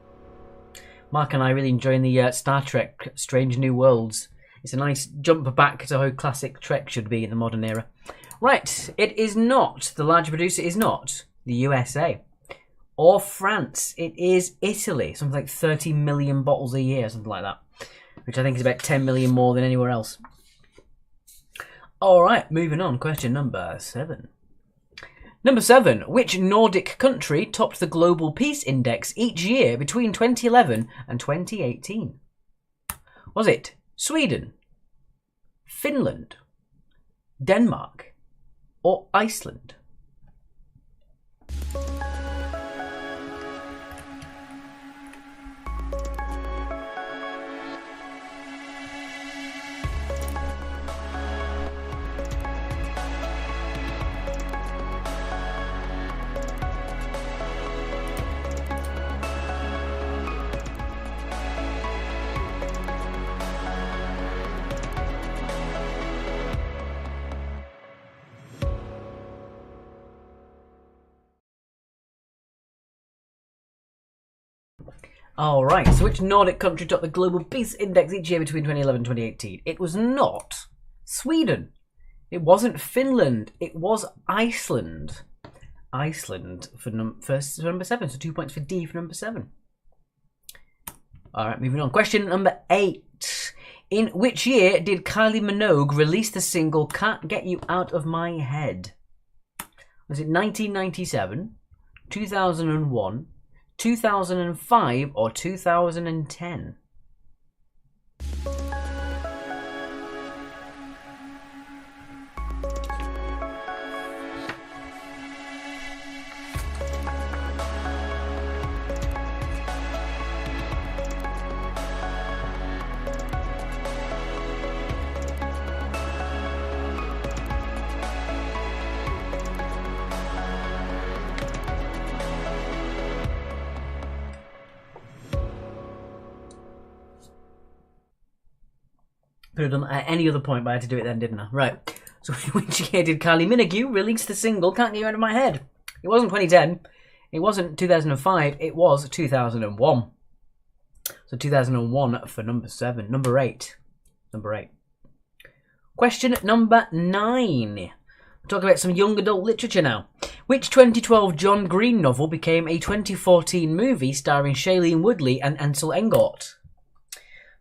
Mark and I really enjoying the Star Trek Strange New Worlds. It's a nice jump back to how classic Trek should be in the modern era. Right, it is not, the large producer is not the USA or France. It is Italy, something like 30 million bottles a year, something like that, which I think is about 10 million more than anywhere else. All right, moving on. Question number 7. Number 7. Which Nordic country topped the Global Peace Index each year between 2011 and 2018? Was it Sweden, Finland, Denmark, or Iceland? All right, so which Nordic country topped the Global Peace Index each year between 2011 and 2018? It was not Sweden. It wasn't Finland. It was Iceland. Iceland for number 7, so 2 points for D for number 7. All right, moving on. Question number 8. In which year did Kylie Minogue release the single Can't Get You Out of My Head? Was it 1997, 2001, 2005, or 2010? Could have done that at any other point, but I had to do it then, didn't I? Right. So, which year did Kylie Minogue release the single Can't Get You Out of My Head? It wasn't 2010. It wasn't 2005. It was 2001. So 2001 for number 7. Number 8. Number 8. Question number 9. We'll talk about some young adult literature now. Which 2012 John Green novel became a 2014 movie starring Shailene Woodley and Ansel Elgort?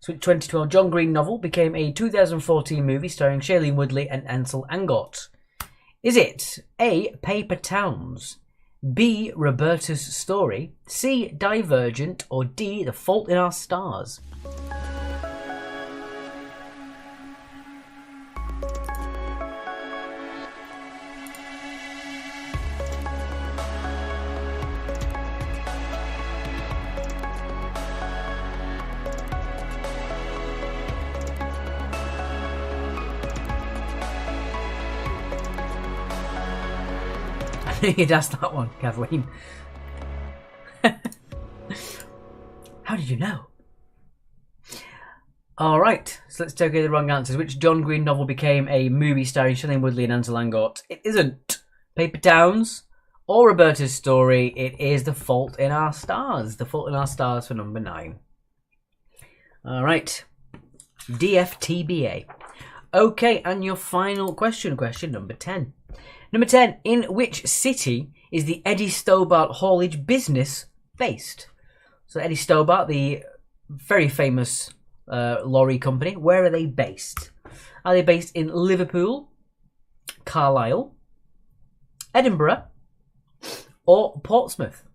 So, 2012 John Green novel became a 2014 movie starring Shailene Woodley and Ansel Elgort. Is it A. Paper Towns, B. Roberta's Story, C. Divergent, or D. The Fault in Our Stars? You'd ask that one, Kathleen. How did you know? Alright, so let's take the wrong answers. Which John Green novel became a movie starring Shailene Woodley and Ansel Elgort? It isn't Paper Towns or Roberta's Story. It is The Fault in Our Stars. The Fault in Our Stars for number 9. Alright, DFTBA. Okay, and your final question, question number 10. Number 10, in which city is the Eddie Stobart haulage business based? So Eddie Stobart, the very famous lorry company, where are they based? Are they based in Liverpool, Carlisle, Edinburgh, or Portsmouth?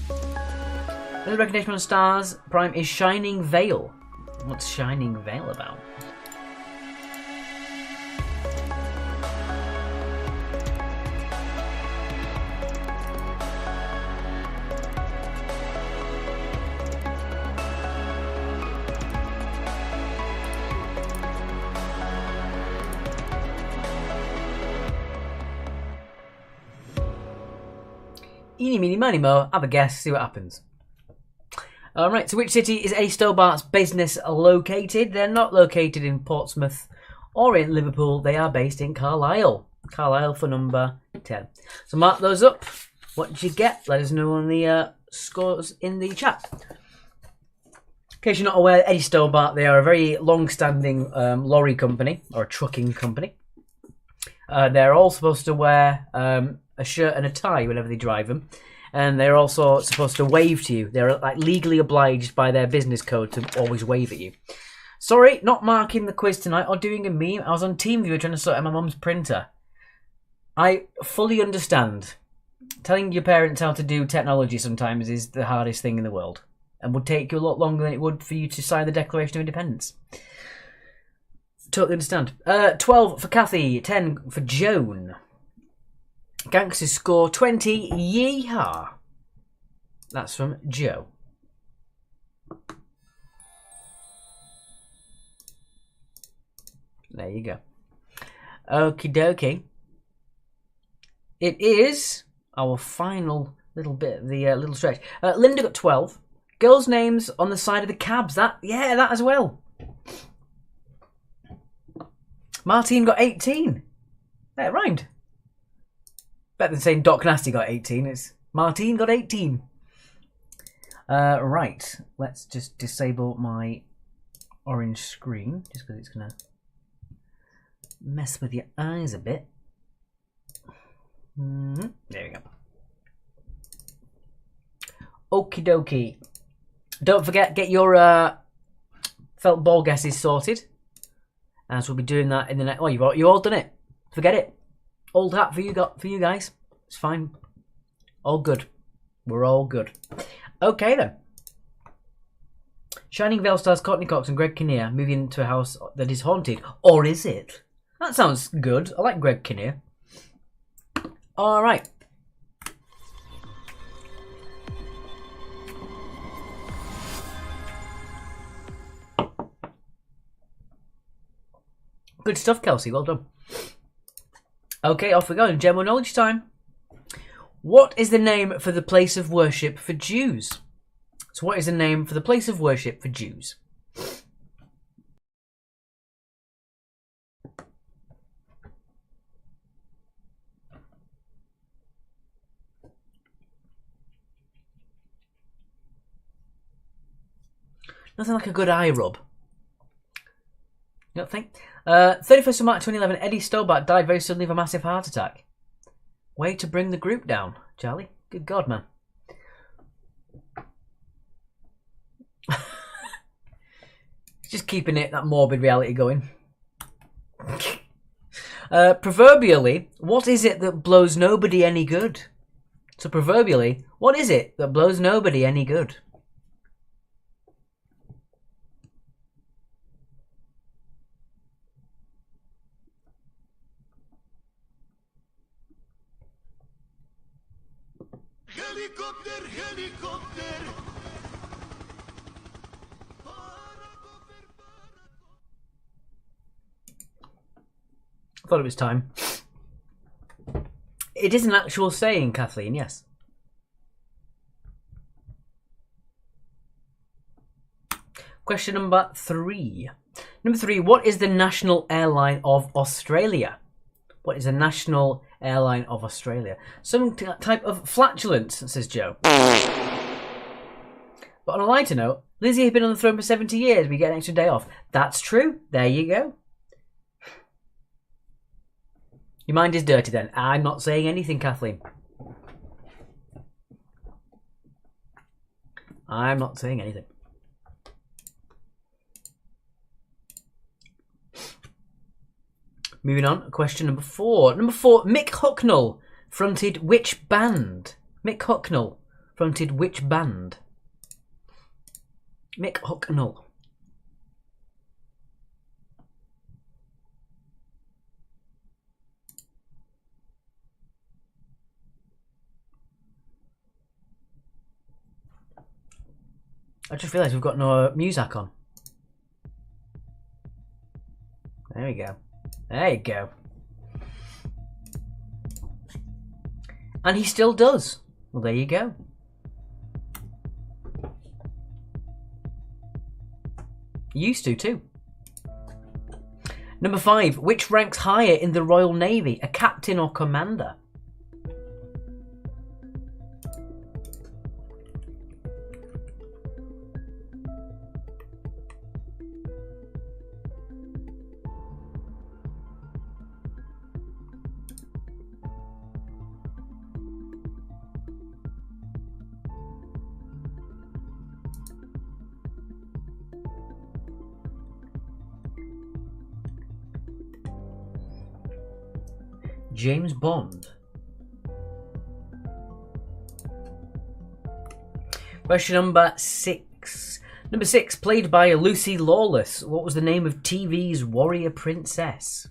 Another recognition on Stars Prime is Shining Vale. What's Shining Vale about? Eeny, meeny, miny, mo. Have a guess, see what happens. Alright, so which city is Eddie Stobart's business located? They're not located in Portsmouth or in Liverpool. They are based in Carlisle. Carlisle for number 10. So mark those up. What did you get? Let us know on the scores in the chat. In case you're not aware, Eddie Stobart, they are a very long-standing lorry company, or a trucking company. They're all supposed to wear a shirt and a tie whenever they drive them, and they're also supposed to wave to you. They're like legally obliged by their business code to always wave at you. Sorry, not marking the quiz tonight or doing a meme. I was on TeamViewer trying to sort out my mum's printer. I fully understand. Telling your parents how to do technology sometimes is the hardest thing in the world, and would take you a lot longer than it would for you to sign the Declaration of Independence. Totally understand. 12 for Kathy, 10 for Joan. Gangsters score 20. Yeehaw. That's from Joe. There you go. Okie dokie. It is our final little bit of the little stretch. Linda got 12. Girls' names on the side of the cabs. That as well. Martine got 18. That rhymed. Better than saying Doc Nasty got 18. It's Martine got 18. Right. Let's just disable my orange screen, just because it's going to mess with your eyes a bit. There we go. Okie dokie. Don't forget, get your felt ball guesses sorted, as we'll be doing that in the next. Oh, you all done it. Forget it. Old hat for you guys. It's fine. All good. We're all good. Okay then. Shining Vale stars Courtney Cox and Greg Kinnear moving into a house that is haunted. Or is it? That sounds good. I like Greg Kinnear. Alright. Good stuff, Kelsey. Well done. Okay, off we go. General knowledge time. What is the name for the place of worship for Jews? So what is the name for the place of worship for Jews? Nothing like a good eye rub. You don't think? 31st of March 2011, Eddie Stobart died very suddenly of a massive heart attack. Way to bring the group down, Charlie. Good God, man. Just keeping that morbid reality going. Proverbially, what is it that blows nobody any good? So proverbially, what is it that blows nobody any good? Helicopter, helicopter. I thought it was time. It is an actual saying, Kathleen, yes. Question number 3. Number 3, what is the national airline of Australia? What is the national airline of Australia? Some type of flatulence, says Joe. But on a lighter note, Lizzie has been on the throne for 70 years. We get an extra day off. That's true. There you go. Your mind is dirty then. I'm not saying anything, Kathleen. I'm not saying anything. Moving on, question number 4. Number 4, Mick Hucknall fronted which band? Mick Hucknall fronted which band? Mick Hucknall. I just realised we've got no music on. There we go. There you go. And he still does. Well, there you go. He used to too. Number 5. Which ranks higher in the Royal Navy? A captain or commander? James Bond. Question number 6. Number 6, played by Lucy Lawless. What was the name of TV's Warrior Princess?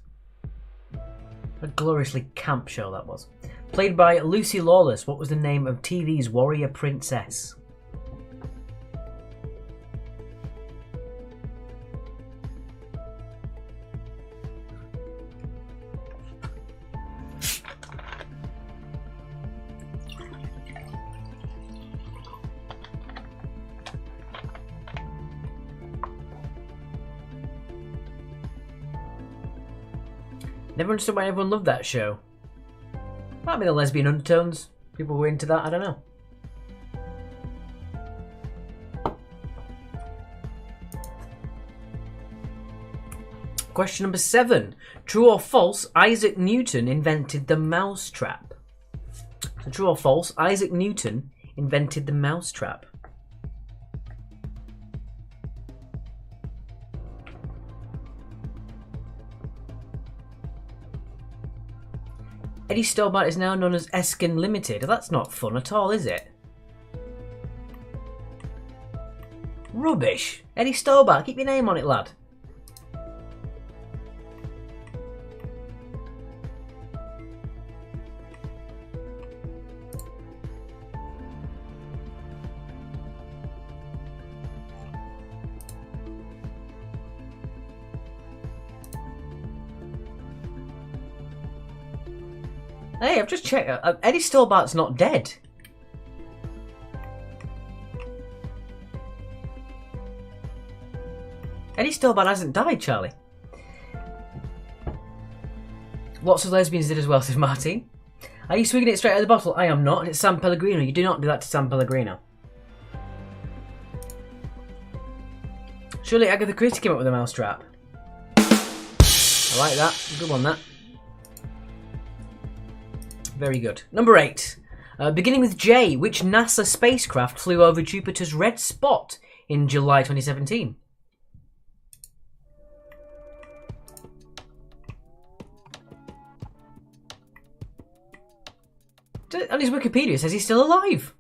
A gloriously camp show that was. Played by Lucy Lawless. What was the name of TV's Warrior Princess? Never understood why everyone loved that show. Might be the lesbian undertones. People were into that, I don't know. Question number 7. True or false, Isaac Newton invented the mousetrap? So true or false, Isaac Newton invented the mousetrap? Eddie Stobart is now known as Eskin Limited. That's not fun at all, is it? Rubbish. Eddie Stobart, keep your name on it, lad. Hey, I've just checked. Eddie Stobart's not dead. Eddie Stobart hasn't died, Charlie. Lots of lesbians did as well, says Martin. Are you swigging it straight out of the bottle? I am not. It's San Pellegrino. You do not do that to San Pellegrino. Surely Agatha Christie came up with a mousetrap. I like that. Good one, that. Very good. Number 8. Beginning with J, which NASA spacecraft flew over Jupiter's red spot in July 2017? On his Wikipedia it says he's still alive.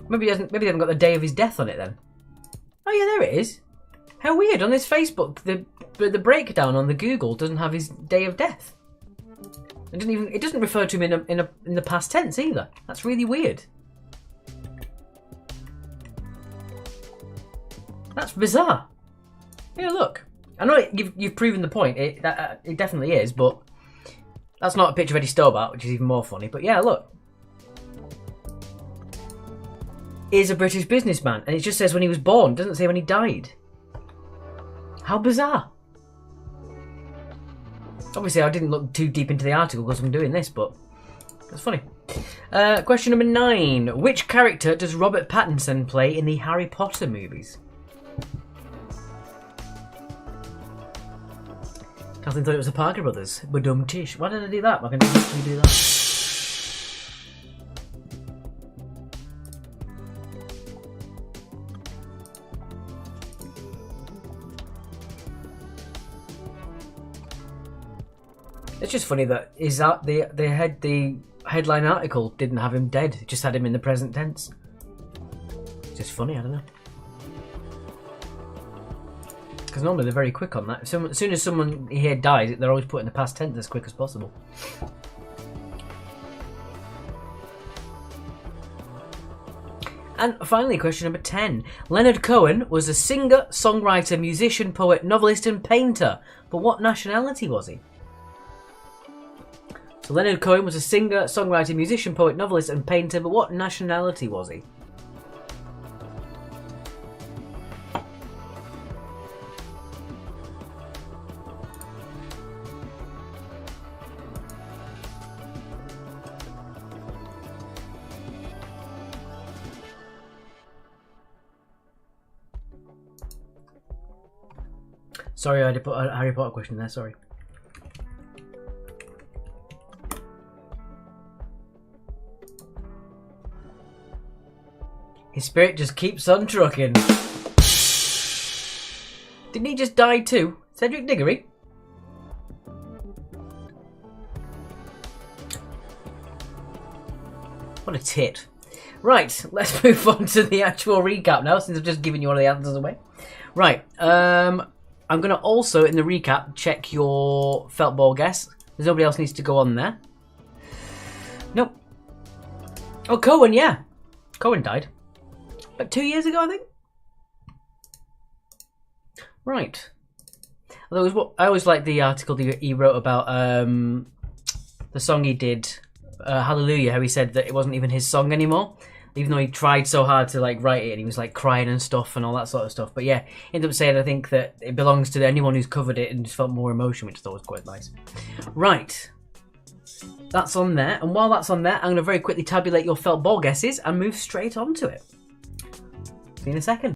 Maybe they haven't got the day of his death on it then. Oh yeah, there it is. How weird. On his Facebook, the breakdown on the Google doesn't have his day of death. It doesn't refer to him in the past tense either. That's really weird. That's bizarre. Yeah, look. I know you've proven the point. It definitely is, but that's not a picture of Eddie Stobart, which is even more funny. But yeah, look. Is a British businessman, and it just says when he was born. It doesn't say when he died. How bizarre. Obviously, I didn't look too deep into the article because I'm doing this, but that's funny. Question number 9. Which character does Robert Pattinson play in the Harry Potter movies? Kathleen thought it was the Parker Brothers. Badum tish. Why did I do that? Why can't I actually do that? It's just funny that the headline article didn't have him dead. It just had him in the present tense. It's just funny, I don't know. Because normally they're very quick on that. As soon as someone here dies, they're always put in the past tense as quick as possible. And finally, question number 10. Leonard Cohen was a singer, songwriter, musician, poet, novelist and painter. But what nationality was he? So Leonard Cohen was a singer, songwriter, musician, poet, novelist and painter, but what nationality was he? Sorry, I had to put a Harry Potter question there, sorry. His spirit just keeps on trucking. Didn't he just die too? Cedric Diggory? What a tit. Right, let's move on to the actual recap now, since I've just given you all the answers away. Right, I'm going to also, in the recap, check your felt ball guess. There's nobody else needs to go on there. Nope. Oh, Cohen, yeah. Cohen died. Like 2 years ago, I think. Right. Although I always liked the article that he wrote about the song he did, Hallelujah. How he said that it wasn't even his song anymore, even though he tried so hard to like write it, and he was like crying and stuff and all that sort of stuff. But yeah, he ended up saying I think that it belongs to anyone who's covered it and just felt more emotion, which I thought was quite nice. Right. That's on there, and while that's on there, I'm going to very quickly tabulate your felt ball guesses and move straight on to it. See you in a second.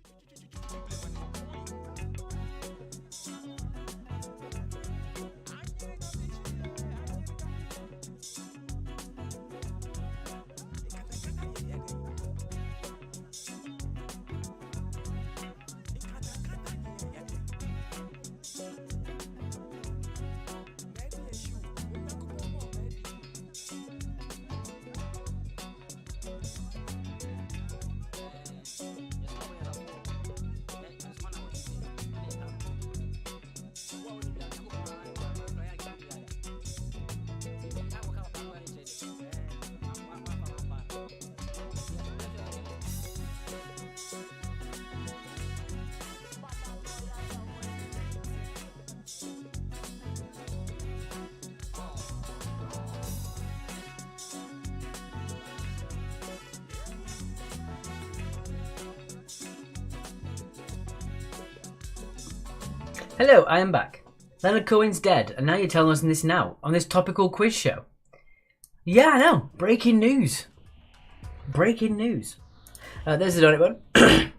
Hello, I am back. Leonard Cohen's dead, and now you're telling us this now, on this topical quiz show. Yeah, I know. Breaking news. Breaking news. There's the donut one.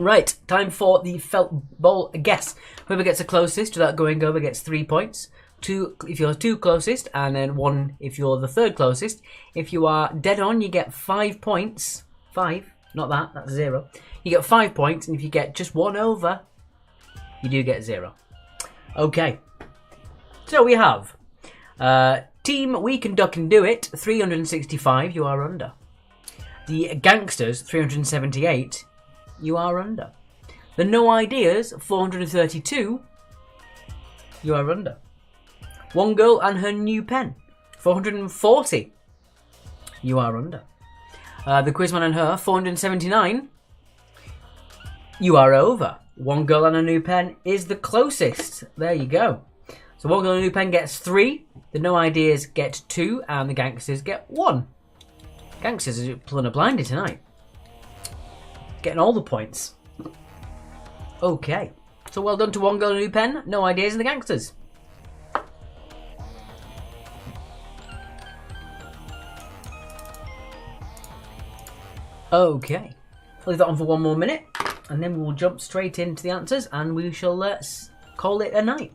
Right, time for the felt bowl guess. Whoever gets the closest without going over gets 3 points. 2 if you're two closest, and then 1 if you're the third closest. If you are dead on, you get 5 points. 5, not that, that's 0. You get 5 points, and if you get just 1 over, you do get 0. Okay, so we have Team We Can Duck and Do It, 365, you are under. The Gangsters, 378, you are under. The No Ideas, 432, you are under. One Girl and Her New Pen, 440, you are under. The Quizman and Her, 479, you are over. One Girl and a New Pen is the closest. There you go. So One Girl and a New Pen gets 3, the No Ideas get 2, and the Gangsters get 1. Gangsters are pulling a blindy tonight. Getting all the points. Okay. So well done to One Girl and a New Pen, No Ideas, and the Gangsters. Okay. I'll leave that on for 1 more minute, and then we'll jump straight into the answers, and we shall call it a night.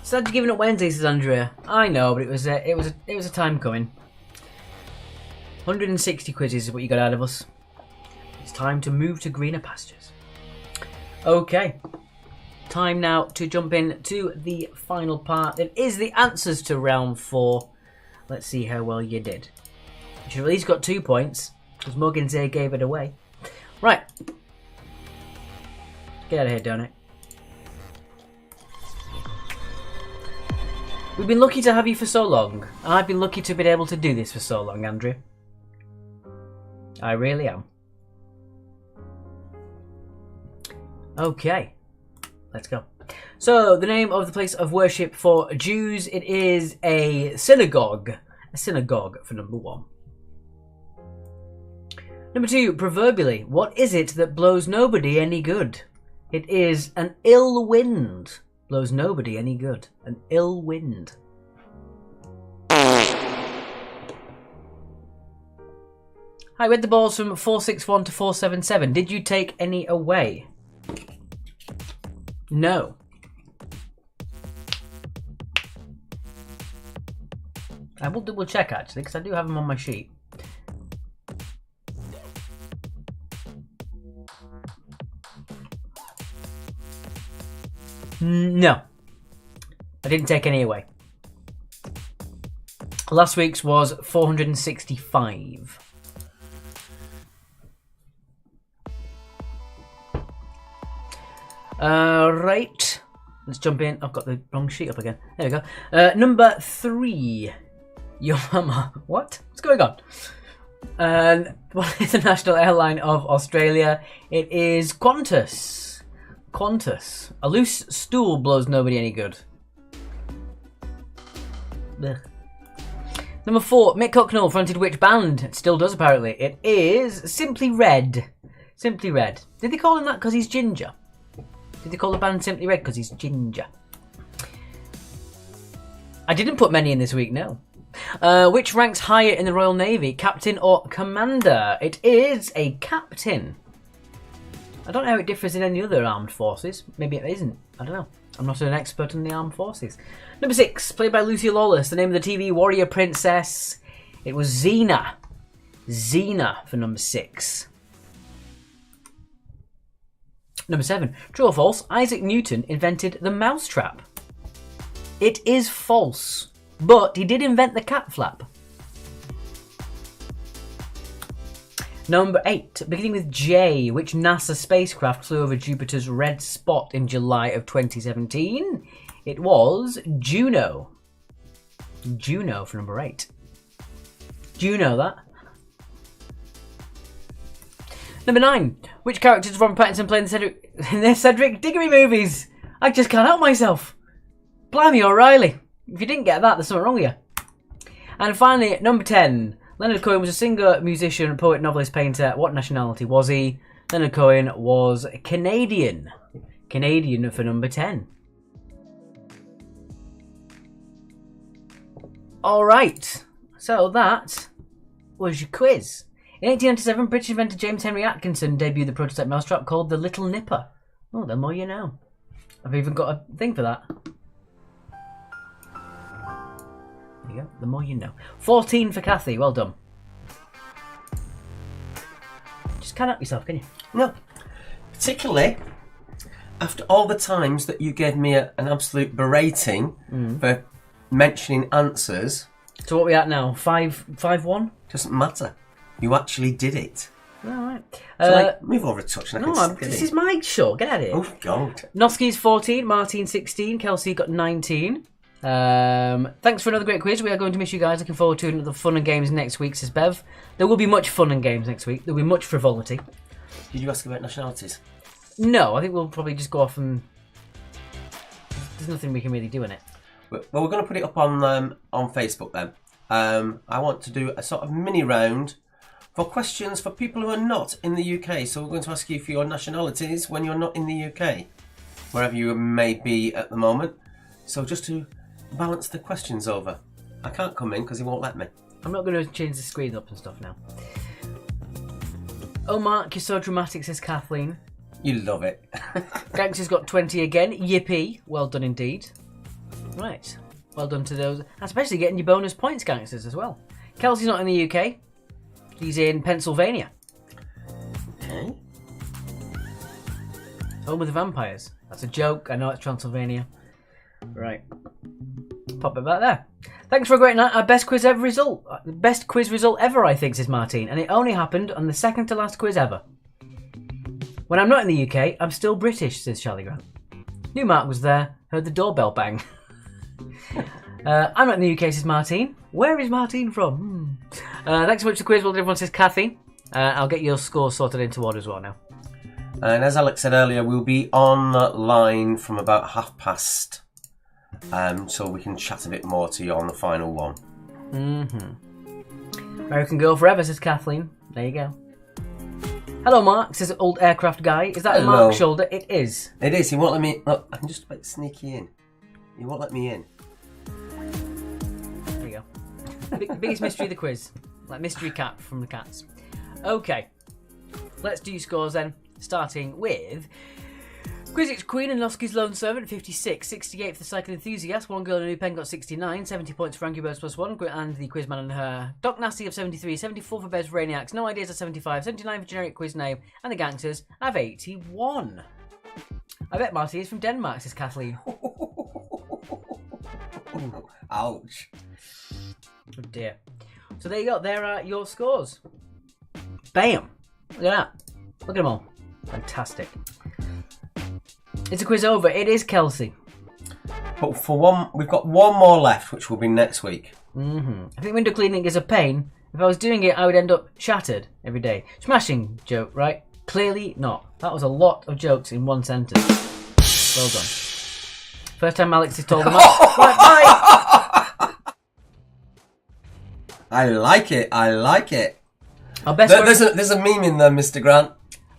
Sad to giving up Wednesday, says Andrea. I know, but it was a time coming. 160 quizzes is what you got out of us. It's time to move to greener pastures. Okay, time now to jump in to the final part. It is the answers to round 4. Let's see how well you did. You should have at least got 2 points because Muggins here gave it away. Right, get out of here, donut. We've been lucky to have you for so long. I've been lucky to have been able to do this for so long, Andrew. I really am. Okay, let's go. So, the name of the place of worship for Jews, it is a synagogue. A synagogue for number 1. Number 2, proverbially, what is it that blows nobody any good? It is an ill wind. Blows nobody any good. An ill wind. I read the balls from 461 to 477. Did you take any away? No. I will double check actually, because I do have them on my sheet. No, I didn't take any away. Last week's was 465. Right, let's jump in. I've got the wrong sheet up again. There we go. Number 3. Your mama. What? What's going on? What is the national airline of Australia? It is Qantas. Qantas. A loose stool blows nobody any good. Blech. Number 4. Mick Hucknall fronted which band? It still does apparently. It is Simply Red. Simply Red. Did they call him that because he's ginger? Did they call the band Simply Red because he's ginger? I didn't put many in this week, no. Which ranks higher in the Royal Navy? Captain or Commander? It is a Captain. I don't know how it differs in any other armed forces. Maybe it isn't. I don't know. I'm not an expert in the armed forces. Number 6, played by Lucy Lawless. The name of the TV warrior princess. It was Xena. Xena for number 6. Number 7, true or false? Isaac Newton invented the mousetrap. It is false, but he did invent the cat flap. Number 8, beginning with J. Which NASA spacecraft flew over Jupiter's red spot in July of 2017? It was Juno. Juno for number 8. Do you know that? Number 9. Which characters did Robert Pattinson play in the Cedric Diggory movies? I just can't help myself. Blimey O'Reilly. If you didn't get that, there's something wrong with you. And finally, number 10. Leonard Cohen was a singer, musician, poet, novelist, painter. What nationality was he? Leonard Cohen was Canadian. Canadian for number 10. Alright, so that was your quiz. In 1897, British inventor James Henry Atkinson debuted the prototype mousetrap called the Little Nipper. Oh, the more you know. I've even got a thing for that. There you go, the more you know. 14 for Kathy, well done. Just can't help yourself, can you? No. Particularly after all the times that you gave me an absolute berating for mentioning answers. So what are we at now? 5-1? Doesn't matter. You actually did it. Alright. So move over a touch and I can this is my show, get out of here. Oh, God. Noski's 14, Martin 16, Kelsey got 19. Thanks for another great quiz. We are going to miss you guys. Looking forward to another fun and games next week, says Bev. There will be much fun and games next week. There will be much frivolity. Did you ask about nationalities? No, I think we'll probably just go off and... There's nothing we can really do in it. Well, we're going to put it up on Facebook then. I want to do a sort of mini round for questions for people who are not in the UK. So we're going to ask you for your nationalities when you're not in the UK, wherever you may be at the moment. So just to balance the questions over. I can't come in because he won't let me. I'm not going to change the screen up and stuff now. Oh, Mark, you're so dramatic, says Kathleen. You love it. Gangster's got 20 again. Yippee. Well done indeed. Right. Well done to those. Especially getting your bonus points, Gangsters, as well. Kelsey's not in the UK. He's in Pennsylvania. Okay. Home of the vampires. That's a joke. I know it's Transylvania. Right. Pop it back there. Thanks for a great night. Our best quiz ever result. Best quiz result ever, I think, says Martin. And it only happened on the second to last quiz ever. When I'm not in the UK, I'm still British, says Charlie Grant. Knew Mark was there. Heard the doorbell bang. I'm not in the UK, says Martin. Where is Martin from? Thanks so much for the quiz. Well done, everyone, says Kathy. I'll get your score sorted into order as well now. And as Alex said earlier, we'll be online from about past. So we can chat a bit more to you on the final one. American Girl Forever, says Kathleen. There you go. Hello, Mark, says old aircraft guy. Is that a Mark's shoulder? It is. It is. He won't let me... Look, I can just about sneak you in. He won't let me in. There you go. Biggest mystery of the quiz. Like Mystery Cat from the Cats. Okay. Let's do scores then. Starting with... Quizzics Queen and Noski's Lone Servant, 56. 68 for the Cycle Enthusiast. One Girl in a New Pen got 69. 70 points for Angry Birds plus 1. And the Quizman and her. Doc Nasty of 73. 74 for Bez Brainiacs. No Ideas of 75. 79 for Generic Quiz Name. And the Gangsters have 81. I bet Marty is from Denmark, says Kathleen. Ouch. Oh dear. So there you go. There are your scores. Bam. Look at that. Look at them all. Fantastic. It's a quiz over. It is Kelsey. But for one, we've got one more left, which will be next week. I think window cleaning is a pain. If I was doing it, I would end up shattered every day. Smashing joke, right? Clearly not. That was a lot of jokes in one sentence. Well done. First time Alex has told them off. Right, bye. I like it. I like it. Our best There's a meme in there, Mr. Grant.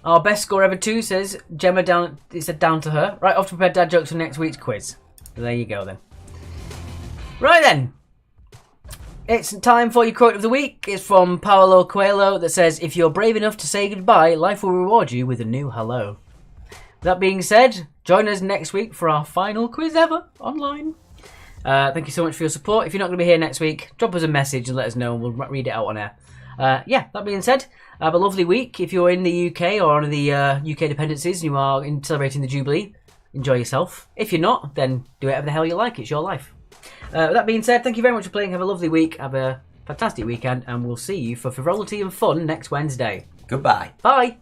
Our best score ever too, says Gemma down. It said down to her. Right, off to prepare dad jokes for next week's quiz. So there you go then. Right then. It's time for your quote of the week. It's from Paulo Coelho that says, if you're brave enough to say goodbye, life will reward you with a new hello. That being said, join us next week for our final quiz ever online. Thank you so much for your support. If you're not going to be here next week, drop us a message and let us know and we'll read it out on air. Yeah, that being said, have a lovely week. If you're in the UK or one of the UK dependencies and you are celebrating the Jubilee, enjoy yourself. If you're not, then do whatever the hell you like. It's your life. With that being said, thank you very much for playing. Have a lovely week. Have a fantastic weekend. And we'll see you for frivolity and fun next Wednesday. Goodbye. Bye.